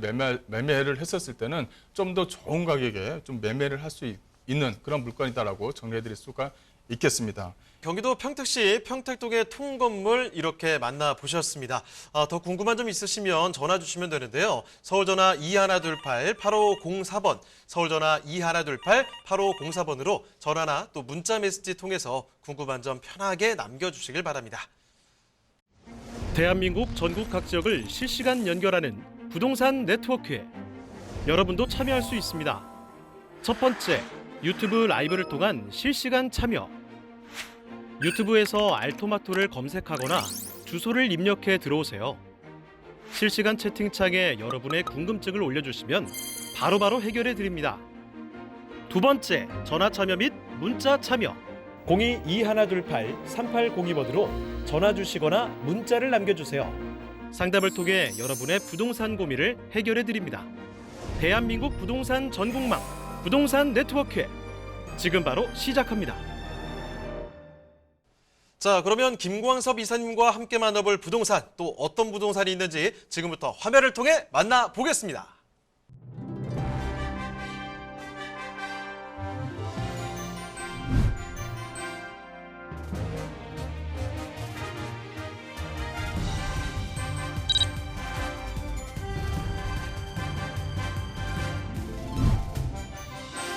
매매를 했었을 때는 좀 더 좋은 가격에 좀 매매를 할 수 있는 그런 물건이다라고 정리해드릴 수가 있겠습니다. 경기도 평택시 평택동의 통건물 이렇게 만나보셨습니다. 더 궁금한 점 있으시면 전화 주시면 되는데요. 서울전화 2128-8504번, 서울전화 2128-8504번으로 전화나 또 문자 메시지 통해서 궁금한 점 편하게 남겨주시길 바랍니다. 대한민국 전국 각 지역을 실시간 연결하는 부동산 네트워크에 여러분도 참여할 수 있습니다. 첫 번째, 유튜브 라이브를 통한 실시간 참여. 유튜브에서 알토마토를 검색하거나 주소를 입력해 들어오세요. 실시간 채팅창에 여러분의 궁금증을 올려주시면 바로바로 해결해 드립니다. 두 번째, 전화 참여 및 문자 참여. 02-2128-3802번으로 전화 주시거나 문자를 남겨주세요. 상담을 통해 여러분의 부동산 고민을 해결해 드립니다. 대한민국 부동산 전국망 부동산 네트워크, 지금 바로 시작합니다. 자, 그러면 김광섭 이사님과 함께 만나볼 부동산, 또 어떤 부동산이 있는지 지금부터 화면을 통해 만나보겠습니다.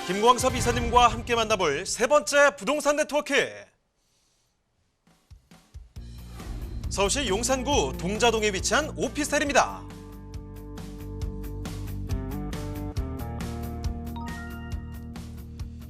김광섭 이사님과 함께 만나볼 세 번째 부동산 네트워크. 서울시 용산구 동자동에 위치한 오피스텔입니다.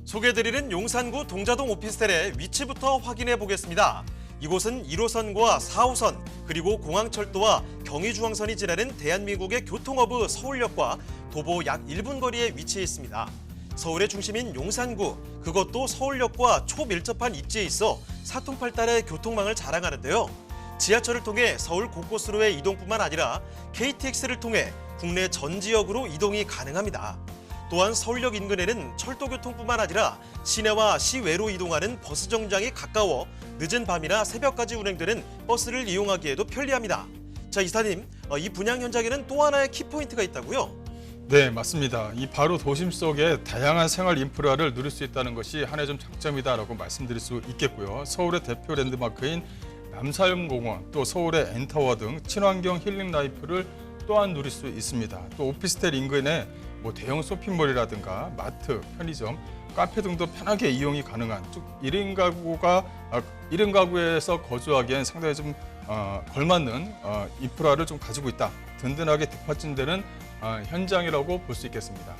소개해드리는 용산구 동자동 오피스텔의 위치부터 확인해 보겠습니다. 이곳은 1호선과 4호선 그리고 공항철도와 경의중앙선이 지나는 대한민국의 교통허브 서울역과 도보 약 1분 거리에 위치해 있습니다. 서울의 중심인 용산구, 그것도 서울역과 초밀접한 입지에 있어 사통팔달의 교통망을 자랑하는데요. 지하철을 통해 서울 곳곳으로의 이동뿐만 아니라 KTX를 통해 국내 전 지역으로 이동이 가능합니다. 또한 서울역 인근에는 철도교통뿐만 아니라 시내와 시외로 이동하는 버스 정류장이 가까워 늦은 밤이나 새벽까지 운행되는 버스를 이용하기에도 편리합니다. 자, 이사님, 이 분양 현장에는 또 하나의 키포인트가 있다고요? 네, 맞습니다. 이 바로 도심 속에 다양한 생활 인프라를 누릴 수 있다는 것이 하나의 좀 장점이다라고 말씀드릴 수 있겠고요. 서울의 대표 랜드마크인 남사연공원, 또 서울의 엔타워 등 친환경 힐링 라이프를 또한 누릴 수 있습니다. 또 오피스텔 인근에 대형 쇼핑몰이라든가 마트, 편의점, 카페 등도 편하게 이용이 가능한 1인 가구에서 거주하기엔 상당히 좀 걸맞는 인프라를 좀 가지고 있다. 든든하게 뒷받침되는 현장이라고 볼 수 있겠습니다.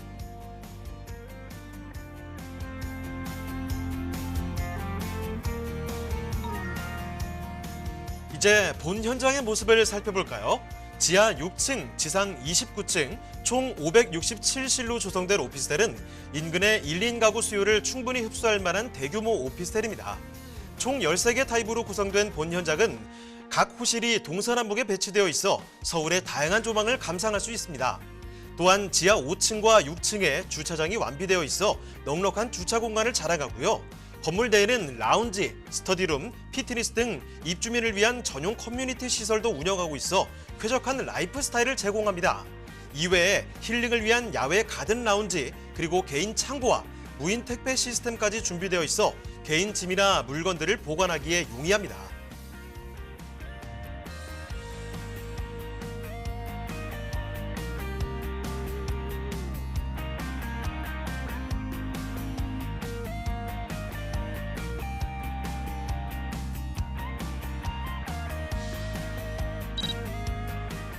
이제 본 현장의 모습을 살펴볼까요? 지하 6층, 지상 29층, 총 567실로 조성된 오피스텔은 인근의 1인 가구 수요를 충분히 흡수할 만한 대규모 오피스텔입니다. 총 13개 타입으로 구성된 본 현장은 각 호실이 동서남북에 배치되어 있어 서울의 다양한 조망을 감상할 수 있습니다. 또한 지하 5층과 6층에 주차장이 완비되어 있어 넉넉한 주차 공간을 자랑하고요. 건물 내에는 라운지, 스터디룸, 피트니스 등 입주민을 위한 전용 커뮤니티 시설도 운영하고 있어 쾌적한 라이프 스타일을 제공합니다. 이외에 힐링을 위한 야외 가든 라운지, 그리고 개인 창고와 무인 택배 시스템까지 준비되어 있어 개인 짐이나 물건들을 보관하기에 용이합니다.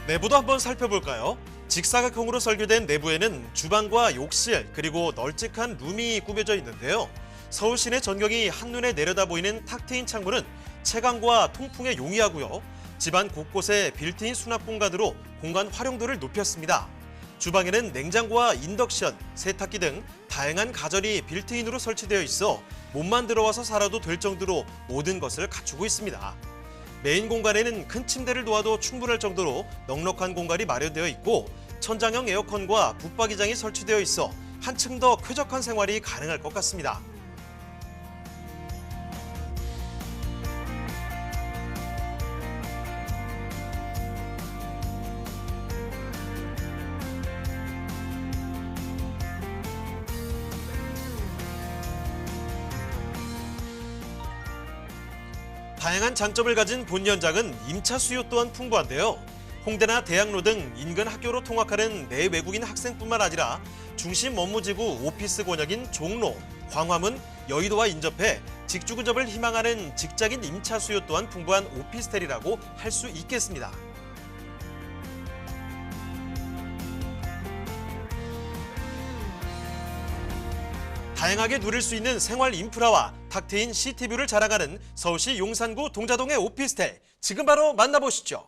내부도 한번 살펴볼까요? 직사각형으로 설계된 내부에는 주방과 욕실, 그리고 널찍한 룸이 꾸며져 있는데요. 서울 시내 전경이 한눈에 내려다 보이는 탁 트인 창문은 채광과 통풍에 용이하고요. 집안 곳곳에 빌트인 수납 공간으로 공간 활용도를 높였습니다. 주방에는 냉장고와 인덕션, 세탁기 등 다양한 가전이 빌트인으로 설치되어 있어 몸만 들어와서 살아도 될 정도로 모든 것을 갖추고 있습니다. 메인 공간에는 큰 침대를 놓아도 충분할 정도로 넉넉한 공간이 마련되어 있고 천장형 에어컨과 붙박이장이 설치되어 있어 한층 더 쾌적한 생활이 가능할 것 같습니다. 다양한 장점을 가진 본 연장은 임차 수요 또한 풍부한데요. 홍대나 대학로 등 인근 학교로 통학하는 내외국인 학생뿐만 아니라 중심 업무지구 오피스 권역인 종로, 광화문, 여의도와 인접해 직주 근접을 희망하는 직장인 임차 수요 또한 풍부한 오피스텔이라고 할 수 있겠습니다. 다양하게 누릴 수 있는 생활 인프라와 탁 트인 시티뷰를 자랑하는 서울시 용산구 동자동의 오피스텔, 지금 바로 만나보시죠.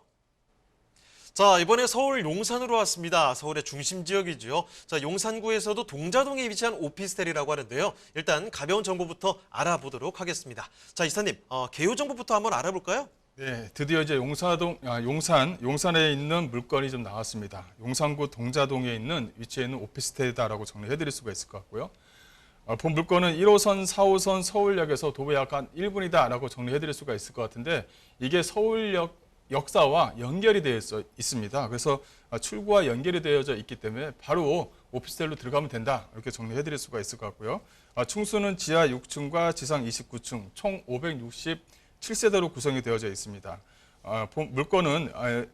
자, 이번에 서울 용산으로 왔습니다. 서울의 중심 지역이죠. 자, 용산구에서도 동자동에 위치한 오피스텔이라고 하는데요. 일단 가벼운 정보부터 알아보도록 하겠습니다. 자, 이사님, 개요 정보부터 한번 알아볼까요? 네, 드디어 이제 용산에 있는 물건이 좀 나왔습니다. 용산구 동자동에 있는 위치해 있는 오피스텔이다라고 정리해드릴 수가 있을 것 같고요. 본 물건은 1호선, 4호선 서울역에서 도보약 한 1분이다라고 정리해드릴 수가 있을 것 같은데 이게 서울역 역사와 연결이 되어 있습니다. 그래서 출구와 연결이 되어져 있기 때문에 바로 오피스텔로 들어가면 된다 이렇게 정리해드릴 수가 있을 것 같고요. 층수는 지하 6층과 지상 29층 총 567세대로 구성이 되어져 있습니다. 물건은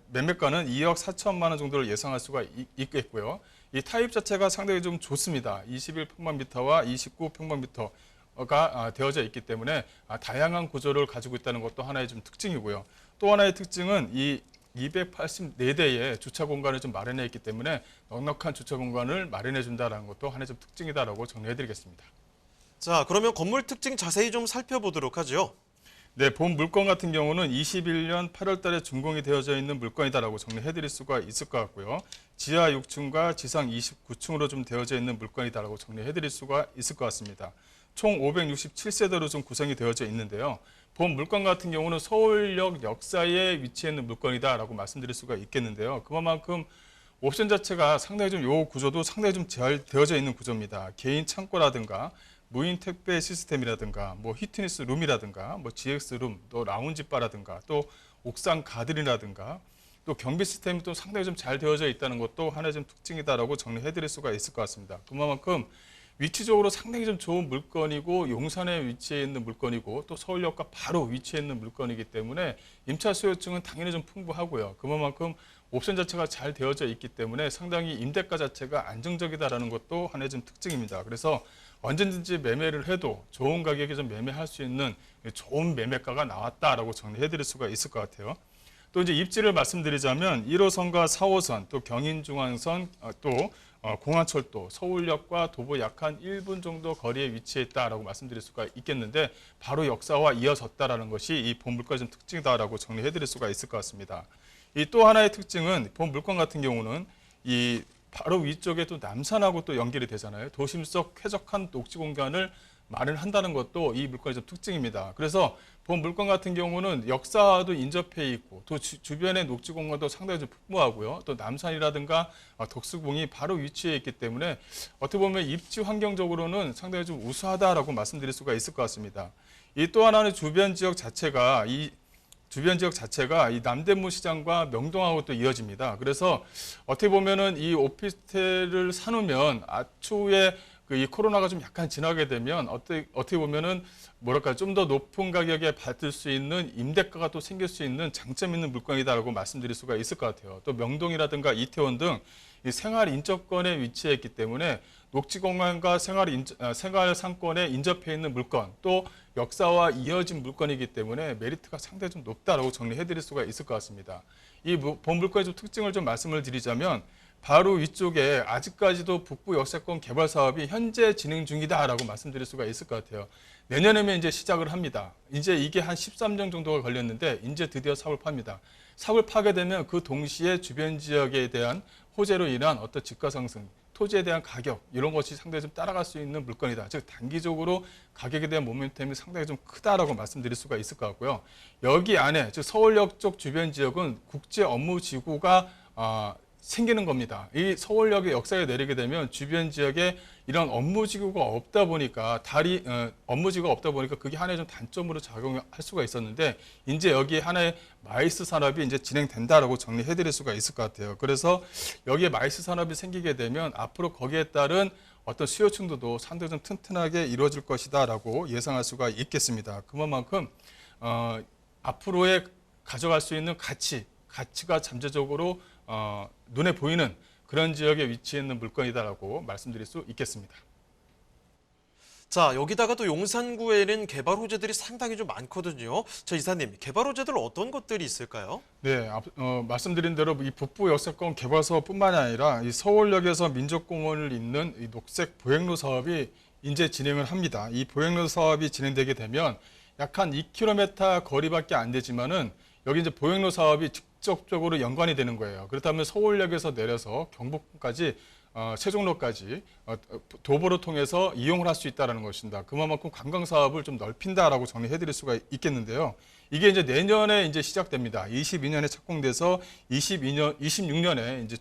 매매가는 2억 4천만 원 정도를 예상할 수가 있겠고요. 이 타입 자체가 상당히 좀 좋습니다. 21평방미터와 29평방미터가 되어져 있기 때문에 다양한 구조를 가지고 있다는 것도 하나의 좀 특징이고요. 또 하나의 특징은 이 284대의 주차 공간을 좀 마련해 있기 때문에 넉넉한 주차 공간을 마련해 준다는 것도 하나의 좀 특징이다라고 정리해 드리겠습니다. 자, 그러면 건물 특징 자세히 좀 살펴보도록 하죠. 네, 본 물건 같은 경우는 21년 8월 달에 준공이 되어져 있는 물건이다라고 정리해 드릴 수가 있을 것 같고요. 지하 6층과 지상 29층으로 좀 되어져 있는 물건이다라고 정리해 드릴 수가 있을 것 같습니다. 총 567세대로 좀 구성이 되어져 있는데요. 본 물건 같은 경우는 서울역 역사에 위치해 있는 물건이다라고 말씀드릴 수가 있겠는데요. 그만큼 옵션 자체가 상당히 좀 요 구조도 상당히 좀 잘 되어져 있는 구조입니다. 개인 창고라든가 무인 택배 시스템이라든가 뭐 히트니스 룸이라든가 뭐 GX 룸, 또 라운지 바라든가 또 옥상 가든이라든가 또 경비 시스템이 또 상당히 좀 잘 되어져 있다는 것도 하나의 좀 특징이다라고 정리해 드릴 수가 있을 것 같습니다. 그만큼 위치적으로 상당히 좀 좋은 물건이고 용산에 위치해 있는 물건이고 또 서울역과 바로 위치해 있는 물건이기 때문에 임차 수요층은 당연히 좀 풍부하고요. 그만큼 옵션 자체가 잘 되어져 있기 때문에 상당히 임대가 자체가 안정적이다라는 것도 하나의 좀 특징입니다. 그래서 언제든지 매매를 해도 좋은 가격에 좀 매매할 수 있는 좋은 매매가가 나왔다라고 정리해 드릴 수가 있을 것 같아요. 또 이제 입지를 말씀드리자면 1호선과 4호선, 또 경인중앙선, 또 공안철도, 서울역과 도보 약 한 1분 정도 거리에 위치해 있다라고 말씀드릴 수가 있겠는데 바로 역사와 이어졌다라는 것이 이 본 물건의 좀 특징이다라고 정리해 드릴 수가 있을 것 같습니다. 이 또 하나의 특징은 본 물건 같은 경우는 이 바로 위쪽에 또 남산하고 또 연결이 되잖아요. 도심 속 쾌적한 녹지 공간을 마련한다는 것도 이 물건의 좀 특징입니다. 그래서 본 물건 같은 경우는 역사도 인접해 있고 또 주변의 녹지 공간도 상당히 좀 풍부하고요. 또 남산이라든가 독수궁이 바로 위치해 있기 때문에 어떻게 보면 입지 환경적으로는 상당히 좀 우수하다라고 말씀드릴 수가 있을 것 같습니다. 이 또 하나는 주변 지역 자체가 이 남대문 시장과 명동하고 또 이어집니다. 그래서 어떻게 보면은 이 오피스텔을 사놓으면 추후에 이 코로나가 좀 약간 지나게 되면 어떻게 보면은 뭐랄까 좀 더 높은 가격에 받을 수 있는 임대가가 또 생길 수 있는 장점 있는 물건이다라고 말씀드릴 수가 있을 것 같아요. 또 명동이라든가 이태원 등 이 생활 인접권에 위치해 있기 때문에 녹지 공간과 생활 상권에 인접해 있는 물건 또 역사와 이어진 물건이기 때문에 메리트가 상당히 좀 높다라고 정리해 드릴 수가 있을 것 같습니다. 이 본 물건의 좀 특징을 좀 말씀을 드리자면 바로 위쪽에 아직까지도 북부 역세권 개발 사업이 현재 진행 중이다라고 말씀드릴 수가 있을 것 같아요. 내년에면 이제 시작을 합니다. 이제 이게 한 13년 정도가 걸렸는데 이제 드디어 사업을 팝니다. 사업을 파게 되면 그 동시에 주변 지역에 대한 호재로 인한 어떤 집가 상승, 토지에 대한 가격 이런 것이 상당히 좀 따라갈 수 있는 물건이다. 즉 단기적으로 가격에 대한 모멘텀이 상당히 좀 크다라고 말씀드릴 수가 있을 것 같고요. 여기 안에 즉 서울역 쪽 주변 지역은 국제 업무 지구가 생기는 겁니다. 이 서울역의 역사에 내리게 되면 주변 지역에 이런 업무지구가 없다 보니까 업무지구가 없다 보니까 그게 하나의 좀 단점으로 작용할 수가 있었는데 이제 여기에 하나의 마이스 산업이 이제 진행된다라고 정리해드릴 수가 있을 것 같아요. 그래서 여기에 마이스 산업이 생기게 되면 앞으로 거기에 따른 어떤 수요 충돌도 상당히 좀 튼튼하게 이루어질 것이다라고 예상할 수가 있겠습니다. 그만큼 앞으로의 가져갈 수 있는 가치가 잠재적으로 눈에 보이는 그런 지역에 위치해 있는 물건이다라고 말씀드릴 수 있겠습니다. 자, 여기다가 또 용산구에는 개발 호재들이 상당히 좀 많거든요. 저 이사님, 개발 호재들 어떤 것들이 있을까요? 네, 말씀드린 대로 이 북부 역세권 개발 사업뿐만이 아니라 이 서울역에서 민족공원을 잇는 이 녹색 보행로 사업이 이제 진행을 합니다. 이 보행로 사업이 진행되게 되면 약 한 2km 거리밖에 안 되지만은 여기 이제 보행로 사업이 직접적으로 연관이 되는 거예요. 그렇다면 서울역에서 내려서 경복궁까지 세종로까지 도보를 통해서 이용을 할 수 있다는 것입니다. 그만큼 관광 사업을 좀 넓힌다라고 정리해드릴 수가 있겠는데요. 이게 이제 내년에 이제 시작됩니다. 22년에 착공돼서 26년에 이제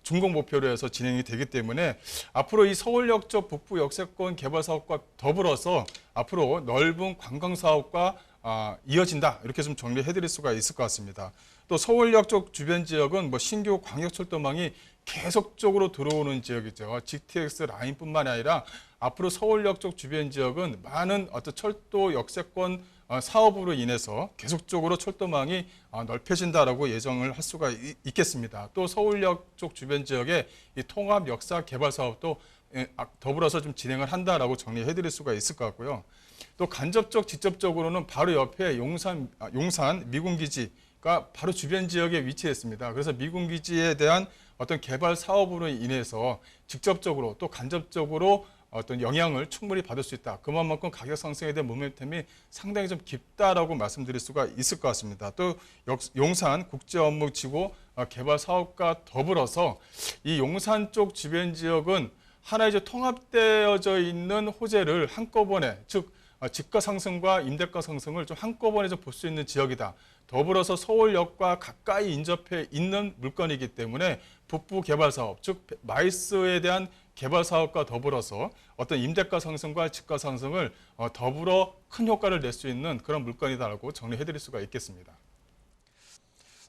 준공 목표로 해서 진행이 되기 때문에 앞으로 이 서울역 쪽 북부 역세권 개발 사업과 더불어서 앞으로 넓은 관광 사업과 이어진다 이렇게 좀 정리해드릴 수가 있을 것 같습니다. 또 서울역 쪽 주변 지역은 뭐 신규 광역철도망이 계속적으로 들어오는 지역이죠. GTX 라인뿐만 아니라 앞으로 서울역 쪽 주변 지역은 많은 어떤 철도 역세권 사업으로 인해서 계속적으로 철도망이 넓혀진다라고 예정을 할 수가 있겠습니다. 또 서울역 쪽 주변 지역에 이 통합 역사 개발 사업도 더불어서 좀 진행을 한다라고 정리해드릴 수가 있을 것 같고요. 또 간접적, 직접적으로는 바로 옆에 용산 미군기지가 바로 주변 지역에 위치했습니다. 그래서 미군기지에 대한 어떤 개발 사업으로 인해서 직접적으로 또 간접적으로 어떤 영향을 충분히 받을 수 있다. 그만큼 가격 상승에 대한 모멘텀이 상당히 좀 깊다라고 말씀드릴 수가 있을 것 같습니다. 또 용산 국제업무지구 개발 사업과 더불어서 이 용산 쪽 주변 지역은 하나의 이제 통합되어져 있는 호재를 한꺼번에 즉 집가 상승과 임대가 상승을 좀 한꺼번에 좀 볼 수 있는 지역이다. 더불어서 서울역과 가까이 인접해 있는 물건이기 때문에 북부 개발 사업, 즉 마이스에 대한 개발 사업과 더불어서 어떤 임대가 상승과 집가 상승을 더불어 큰 효과를 낼 수 있는 그런 물건이다라고 정리해드릴 수가 있겠습니다.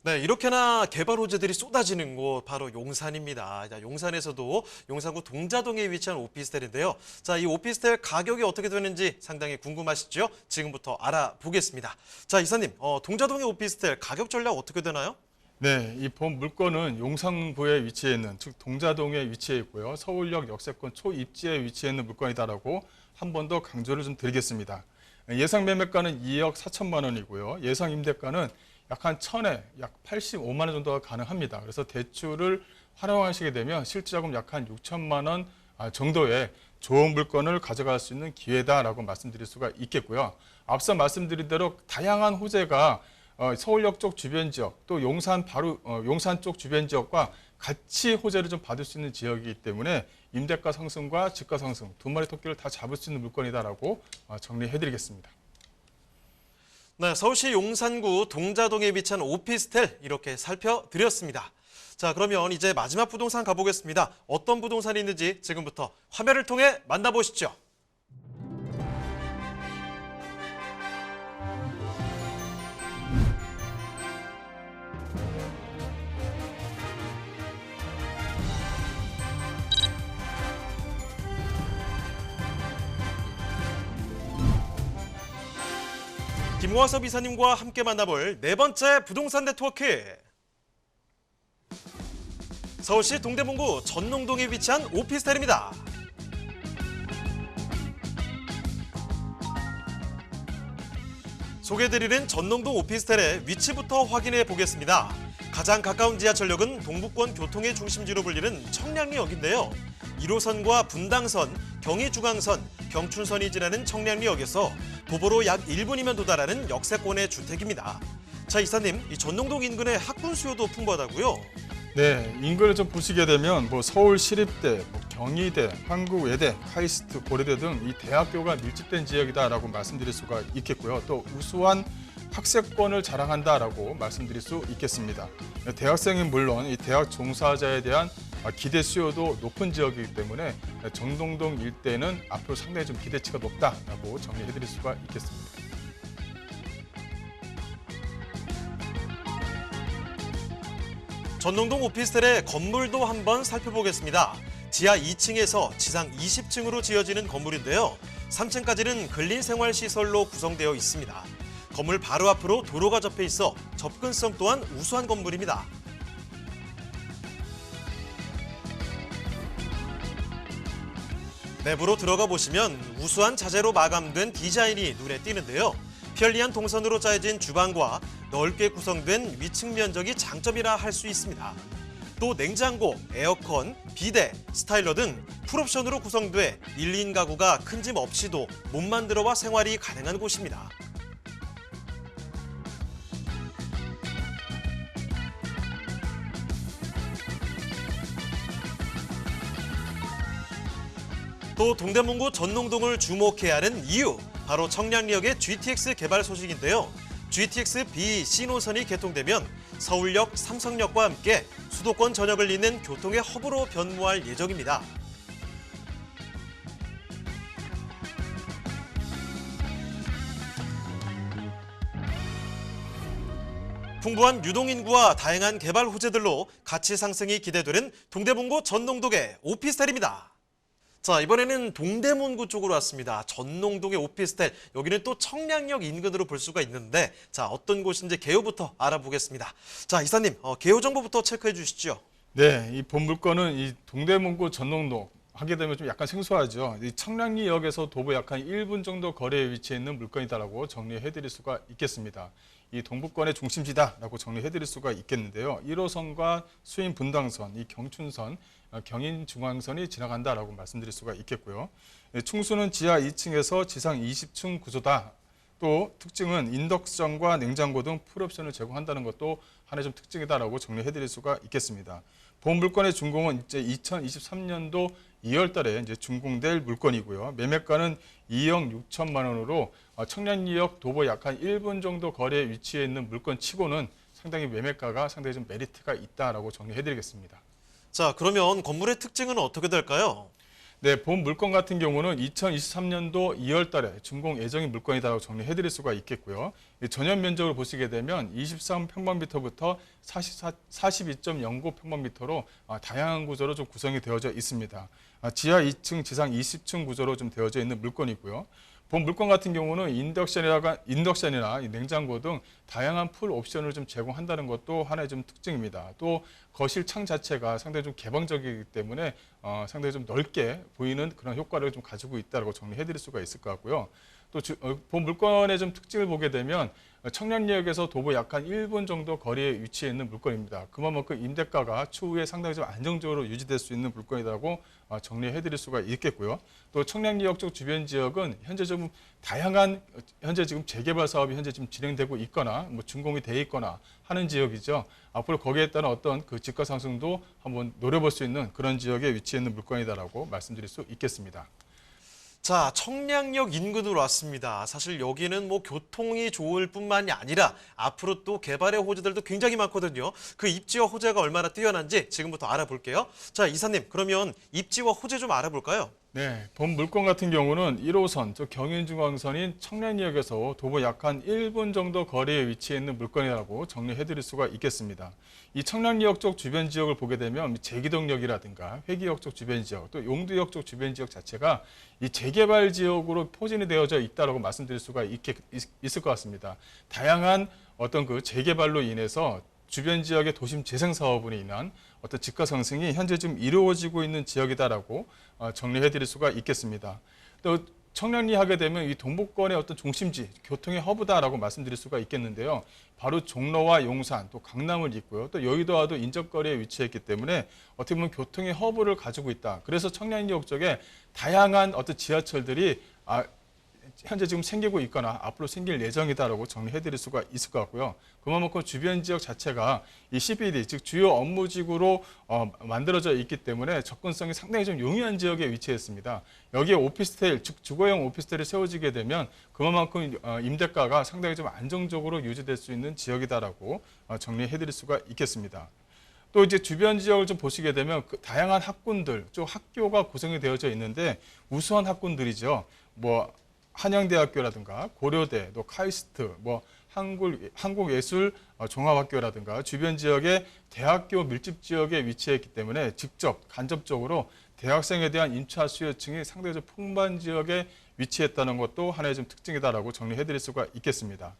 네, 이렇게나 개발 호재들이 쏟아지는 곳 바로 용산입니다. 자, 용산에서도 용산구 동자동에 위치한 오피스텔인데요. 자, 이 오피스텔 가격이 어떻게 되는지 상당히 궁금하시죠? 지금부터 알아보겠습니다. 자, 이사님, 동자동의 오피스텔 가격 전략 어떻게 되나요? 네, 이 본 물건은 용산구에 위치해 있는, 즉 동자동에 위치해 있고요. 서울역 역세권 초입지에 위치해 있는 물건이다라고 한 번 더 강조를 좀 드리겠습니다. 예상 매매가는 2억 4천만 원이고요. 예상 임대가는 약 한 1000에 약 85만 원 정도가 가능합니다. 그래서 대출을 활용하시게 되면 실질자금 약 한 6천만 원 정도의 좋은 물건을 가져갈 수 있는 기회다라고 말씀드릴 수가 있겠고요. 앞서 말씀드린 대로 다양한 호재가 서울역 쪽 주변 지역 또 용산 쪽 주변 지역과 같이 호재를 좀 받을 수 있는 지역이기 때문에 임대가 상승과 집가 상승 두 마리 토끼를 다 잡을 수 있는 물건이다라고 정리해드리겠습니다. 네, 서울시 용산구 동자동에 위치한 오피스텔 이렇게 살펴드렸습니다. 자, 그러면 이제 마지막 부동산 가보겠습니다. 어떤 부동산이 있는지 지금부터 화면을 통해 만나보시죠. 김화섭 이사님과 함께 만나볼 네 번째 부동산 네트워크. 서울시 동대문구 전농동에 위치한 오피스텔입니다. 소개해드리는 전농동 오피스텔의 위치부터 확인해 보겠습니다. 가장 가까운 지하철역은 동북권 교통의 중심지로 불리는 청량리역인데요. 1호선과 분당선, 경의중앙선, 경춘선이 지나는 청량리역에서 도보로 약 1분이면 도달하는 역세권의 주택입니다. 자, 이사님, 이 전농동 인근의 학군 수요도 풍부하다고요? 네, 인근을 좀 보시게 되면 서울시립대, 경희대, 한국외대, 카이스트, 고려대 등 이 대학교가 밀집된 지역이다라고 말씀드릴 수가 있겠고요. 또 우수한 학세권을 자랑한다라고 말씀드릴 수 있겠습니다. 대학생은 물론 이 대학 종사자에 대한 기대 수요도 높은 지역이기 때문에 전농동 일대는 앞으로 상당히 좀 기대치가 높다라고 정리해드릴 수가 있겠습니다. 전농동 오피스텔의 건물도 한번 살펴보겠습니다. 지하 2층에서 지상 20층으로 지어지는 건물인데요. 3층까지는 근린생활시설로 구성되어 있습니다. 건물 바로 앞으로 도로가 접해 있어 접근성 또한 우수한 건물입니다. 내부로 들어가 보시면 우수한 자재로 마감된 디자인이 눈에 띄는데요. 편리한 동선으로 짜여진 주방과 넓게 구성된 위층 면적이 장점이라 할 수 있습니다. 또 냉장고, 에어컨, 비데, 스타일러 등 풀옵션으로 구성돼 1인 가구가 큰 짐 없이도 몸만 들어와 생활이 가능한 곳입니다. 또 동대문구 전농동을 주목해야 하는 이유, 바로 청량리역의 GTX 개발 소식인데요. GTX B, C 노선이 개통되면 서울역, 삼성역과 함께 수도권 전역을 잇는 교통의 허브로 변모할 예정입니다. 풍부한 유동인구와 다양한 개발 호재들로 가치 상승이 기대되는 동대문구 전농동의 오피스텔입니다. 자, 이번에는 동대문구 쪽으로 왔습니다. 전농동의 오피스텔, 여기는 또 청량역 인근으로 볼 수가 있는데, 자, 어떤 곳인지 개요부터 알아보겠습니다. 자, 이사님, 개요 정보부터 체크해 주시죠. 네, 이 본 물건은 이 동대문구 전농동 하게 되면 좀 약간 생소하죠. 이 청량리역에서 도보 약 한 1분 정도 거리에 위치해 있는 물건이다라고 정리해드릴 수가 있겠습니다. 이 동북권의 중심지다라고 정리해드릴 수가 있겠는데요. 1호선과 수인 분당선, 이 경춘선, 경인중앙선이 지나간다라고 말씀드릴 수가 있겠고요. 충수는 지하 2층에서 지상 20층 구조다. 또 특징은 인덕션과 냉장고 등 풀옵션을 제공한다는 것도 하나의 좀 특징이다라고 정리해드릴 수가 있겠습니다. 본 물건의 준공은 이제 2023년도 2월 달에 이제 준공될 물건이고요. 매매가는 2억 6천만 원으로 청량리역 도보 약 한 1분 정도 거리에 위치해 있는 물건 치고는 상당히 매매가가 상당히 좀 메리트가 있다라고 정리해드리겠습니다. 자, 그러면 건물의 특징은 어떻게 될까요? 네, 본 물건 같은 경우는 2023년도 2월 달에 준공 예정인 물건이라고 정리해드릴 수가 있겠고요. 전용 면적을 보시게 되면 23평방미터부터 42.09평방미터로 다양한 구조로 좀 구성이 되어져 있습니다. 지하 2층, 지상 20층 구조로 좀 되어져 있는 물건이고요. 본 물건 같은 경우는 인덕션이나 냉장고 등 다양한 풀 옵션을 좀 제공한다는 것도 하나의 좀 특징입니다. 또 거실 창 자체가 상당히 좀 개방적이기 때문에 상당히 좀 넓게 보이는 그런 효과를 좀 가지고 있다고 정리해드릴 수가 있을 것 같고요. 또 본 물건의 좀 특징을 보게 되면 청량리역에서 도보 약 한 1분 정도 거리에 위치해 있는 물건입니다. 그만큼 임대가가 추후에 상당히 좀 안정적으로 유지될 수 있는 물건이라고 정리해 드릴 수가 있겠고요. 또 청량리역 쪽 주변 지역은 현재 좀 다양한 현재 지금 재개발 사업이 현재 지금 진행되고 있거나 뭐 준공이 돼 있거나 하는 지역이죠. 앞으로 거기에 따른 어떤 그 집가 상승도 한번 노려볼 수 있는 그런 지역에 위치해 있는 물건이다라고 말씀드릴 수 있겠습니다. 자, 청량역 인근으로 왔습니다. 사실 여기는 뭐 교통이 좋을 뿐만이 아니라 앞으로 또 개발의 호재들도 굉장히 많거든요. 그 입지와 호재가 얼마나 뛰어난지 지금부터 알아볼게요. 자, 이사님, 그러면 입지와 호재 좀 알아볼까요? 네, 본 물건 같은 경우는 1호선, 저 경인중앙선인 청량리역에서 도보 약 한 1분 정도 거리에 위치해 있는 물건이라고 정리해 드릴 수가 있겠습니다. 이 청량리역 쪽 주변 지역을 보게 되면 제기동역이라든가 회기역 쪽 주변 지역, 또 용두역 쪽 주변 지역 자체가 이 재개발 지역으로 포진이 되어져 있다라고 말씀드릴 수가 있을 것 같습니다. 다양한 어떤 그 재개발로 인해서 주변 지역의 도심 재생 사업으로 인한 어떤 집가 상승이 현재 좀 이루어지고 있는 지역이다라고 정리해 드릴 수가 있겠습니다. 또 청량리 하게 되면 이 동북권의 어떤 중심지, 교통의 허브다라고 말씀드릴 수가 있겠는데요. 바로 종로와 용산, 또 강남을 잇고요. 또 여의도와도 인접거리에 위치했기 때문에 어떻게 보면 교통의 허브를 가지고 있다. 그래서 청량리역 쪽에 다양한 어떤 지하철들이 현재 지금 생기고 있거나 앞으로 생길 예정이다라고 정리해 드릴 수가 있을 것 같고요. 그만큼 주변 지역 자체가 이 CBD, 즉 주요 업무지구로 만들어져 있기 때문에 접근성이 상당히 좀 용이한 지역에 위치했습니다. 여기에 오피스텔, 즉 주거용 오피스텔이 세워지게 되면 그만큼 임대가가 상당히 좀 안정적으로 유지될 수 있는 지역이다라고 정리해 드릴 수가 있겠습니다. 또 이제 주변 지역을 좀 보시게 되면 그 다양한 학군들, 좀 학교가 구성이 되어져 있는데 우수한 학군들이죠. 뭐 한양대학교라든가 고려대, 또 카이스트, 뭐 한국예술종합학교라든가 주변 지역의 대학교 밀집 지역에 위치했기 때문에 직접 간접적으로 대학생에 대한 임차 수요층이 상당히 좀 풍부한 지역에 위치했다는 것도 하나의 좀 특징이다라고 정리해드릴 수가 있겠습니다.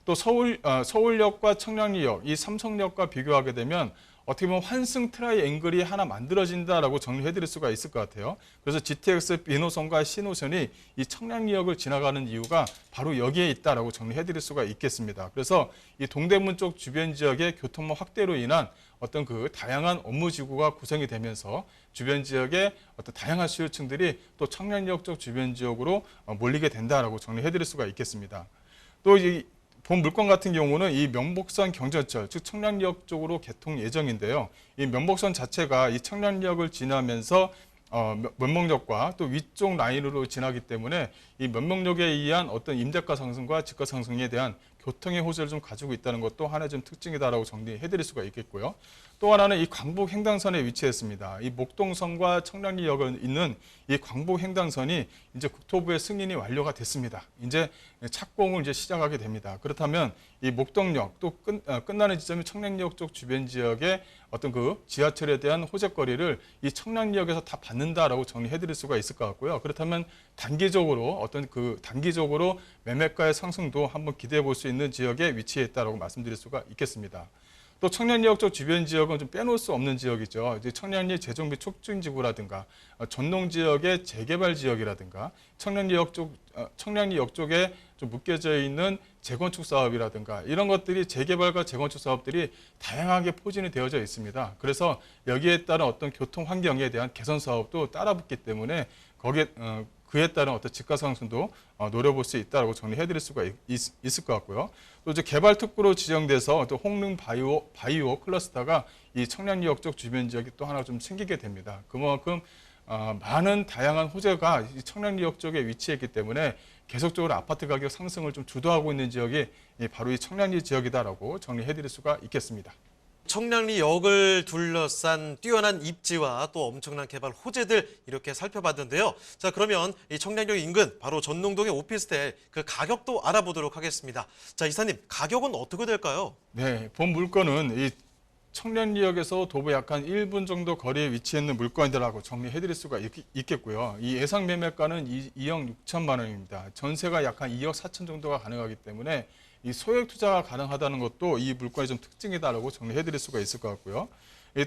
또 서울역과 청량리역, 이 삼성역과 비교하게 되면 어떻게 보면 환승 트라이앵글이 하나 만들어진다라고 정리해드릴 수가 있을 것 같아요. 그래서 GTX B노선과 C노선이 이 청량리역을 지나가는 이유가 바로 여기에 있다라고 정리해드릴 수가 있겠습니다. 그래서 이 동대문 쪽 주변 지역의 교통망 확대로 인한 어떤 그 다양한 업무지구가 구성이 되면서 주변 지역의 어떤 다양한 수요층들이 또 청량리역 쪽 주변 지역으로 몰리게 된다라고 정리해드릴 수가 있겠습니다. 또 본 물건 같은 경우는 이 명복선 경전철, 즉 청량리역 쪽으로 개통 예정인데요. 이 명복선 자체가 이 청량리역을 지나면서 면목역과 또 위쪽 라인으로 지나기 때문에 이 면목역에 의한 어떤 임대가 상승과 집가 상승에 대한 교통의 호재를 좀 가지고 있다는 것도 하나의 좀 특징이다라고 정리해드릴 수가 있겠고요. 또 하나는 이 광복 횡단선에 위치했습니다. 이 목동선과 청량리역에 있는 이 광복 횡단선이 이제 국토부의 승인이 완료가 됐습니다. 이제 착공을 이제 시작하게 됩니다. 그렇다면 이 목동역 또 끝나는 지점이 청량리역 쪽 주변 지역의 어떤 그 지하철에 대한 호재거리를 이 청량리역에서 다 받는다라고 정리해드릴 수가 있을 것 같고요. 그렇다면 단기적으로 매매가의 상승도 한번 기대해 볼 수 있는 지역에 위치해 있다라고 말씀드릴 수가 있겠습니다. 또 청량리역 쪽 주변 지역은 좀 빼놓을 수 없는 지역이죠. 이제 청량리 재정비 촉진지구라든가 전농 지역의 재개발 지역이라든가 청량리역 쪽에 좀 묶여져 있는 재건축 사업이라든가 이런 것들이 재개발과 재건축 사업들이 다양하게 포진이 되어져 있습니다. 그래서 여기에 따른 어떤 교통 환경에 대한 개선 사업도 따라붙기 때문에 그에 따른 어떤 집가 상승도 노려볼 수 있다라고 정리해드릴 수가 있을 것 같고요. 또 이제 개발 특구로 지정돼서 또 홍릉 바이오 클러스터가 이 청량리역 쪽 주변 지역이 또 하나 좀 생기게 됩니다. 그만큼 많은 다양한 호재가 이 청량리역 쪽에 위치했기 때문에 계속적으로 아파트 가격 상승을 좀 주도하고 있는 지역이 바로 이 청량리 지역이다라고 정리해드릴 수가 있겠습니다. 청량리역을 둘러싼 뛰어난 입지와 또 엄청난 개발 호재들 이렇게 살펴봤는데요. 자, 그러면 이 청량리역 인근 바로 전농동의 오피스텔 그 가격도 알아보도록 하겠습니다. 자, 이사님, 가격은 어떻게 될까요? 네, 본 물건은 이 청량리역에서 도보 약 한 1분 정도 거리에 위치해 있는 물건이라고 정리해드릴 수가 있겠고요. 이 예상 매매가는 2억 6천만 원입니다. 전세가 약 한 2억 4천 정도가 가능하기 때문에 이 소액 투자가 가능하다는 것도 이 물건의 좀 특징이다라고 정리해드릴 수가 있을 것 같고요.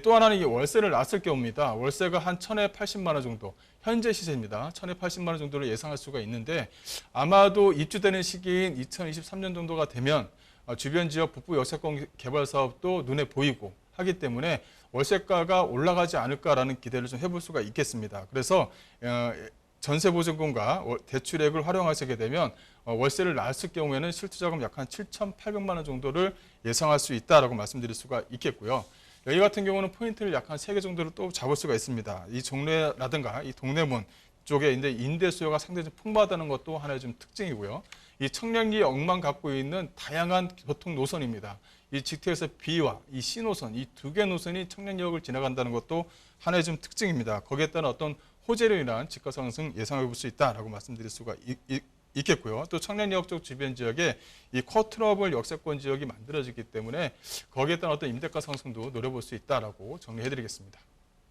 또 하나는 이 월세를 놨을 경우입니다. 월세가 한 1,080만 원 정도, 현재 시세입니다. 1,080만 원 정도를 예상할 수가 있는데 아마도 입주되는 시기인 2023년 정도가 되면 주변 지역 북부 역세권 개발 사업도 눈에 보이고 하기 때문에 월세가가 올라가지 않을까라는 기대를 좀 해볼 수가 있겠습니다. 그래서 전세보증금과 대출액을 활용하시게 되면 월세를 놨을 경우에는 실투자금 약 한 7,800만 원 정도를 예상할 수 있다라고 말씀드릴 수가 있겠고요. 여기 같은 경우는 포인트를 약 한 3개 정도를 또 잡을 수가 있습니다. 이 종래라든가 이 동대문 쪽에 이제 임대 수요가 상당히 좀 풍부하다는 것도 하나의 좀 특징이고요. 이 청량리역만 갖고 있는 다양한 교통 노선입니다. 이 GT에서 B와 이 C 노선, 이 2개 노선이 청량리역을 지나간다는 것도 하나의 좀 특징입니다. 거기에 따른 어떤 호재로 인한 집가 상승 예상해 볼 수 있다라고 말씀드릴 수가 있겠고요. 또 청량리역 쪽 주변 지역에 이 쿼트러블 역세권 지역이 만들어지기 때문에 거기에 따른 어떤 임대가 상승도 노려볼 수 있다라고 정리해 드리겠습니다.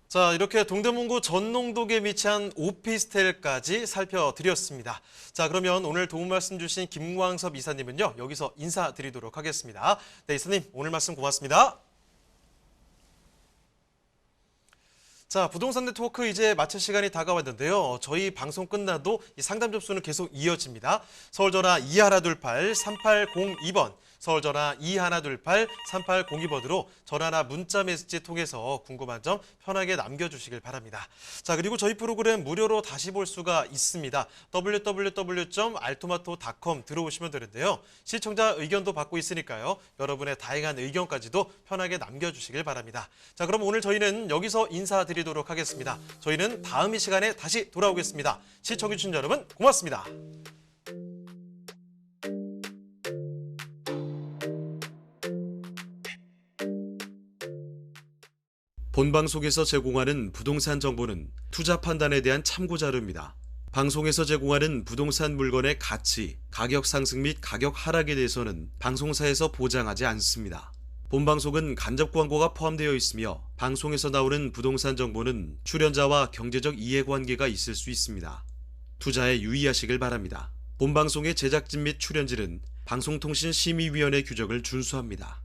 자, 이렇게 동대문구 전농동에 위치한 오피스텔까지 살펴드렸습니다. 자, 그러면 오늘 도움 말씀 주신 김광섭 이사님은요, 여기서 인사드리도록 하겠습니다. 네, 이사님, 오늘 말씀 고맙습니다. 자, 부동산 네트워크 이제 마칠 시간이 다가왔는데요. 저희 방송 끝나도 이 상담 접수는 계속 이어집니다. 서울전화 2128-3802번, 서울전화 2128-3802번으로 전화나 문자 메시지 통해서 궁금한 점 편하게 남겨주시길 바랍니다. 자, 그리고 저희 프로그램 무료로 다시 볼 수가 있습니다. www.altomato.com 들어오시면 되는데요. 시청자 의견도 받고 있으니까요. 여러분의 다양한 의견까지도 편하게 남겨주시길 바랍니다. 자, 그럼 오늘 저희는 여기서 인사드리도록 하겠습니다. 저희는 다음 이 시간에 다시 돌아오겠습니다. 시청해주신 여러분 고맙습니다. 본방송에서 제공하는 부동산 정보는 투자 판단에 대한 참고 자료입니다. 방송에서 제공하는 부동산 물건의 가치, 가격 상승 및 가격 하락에 대해서는 방송사에서 보장하지 않습니다. 본방송은 간접 광고가 포함되어 있으며 방송에서 나오는 부동산 정보는 출연자와 경제적 이해관계가 있을 수 있습니다. 투자에 유의하시길 바랍니다. 본방송의 제작진 및 출연진은 방송통신심의위원회 규정을 준수합니다.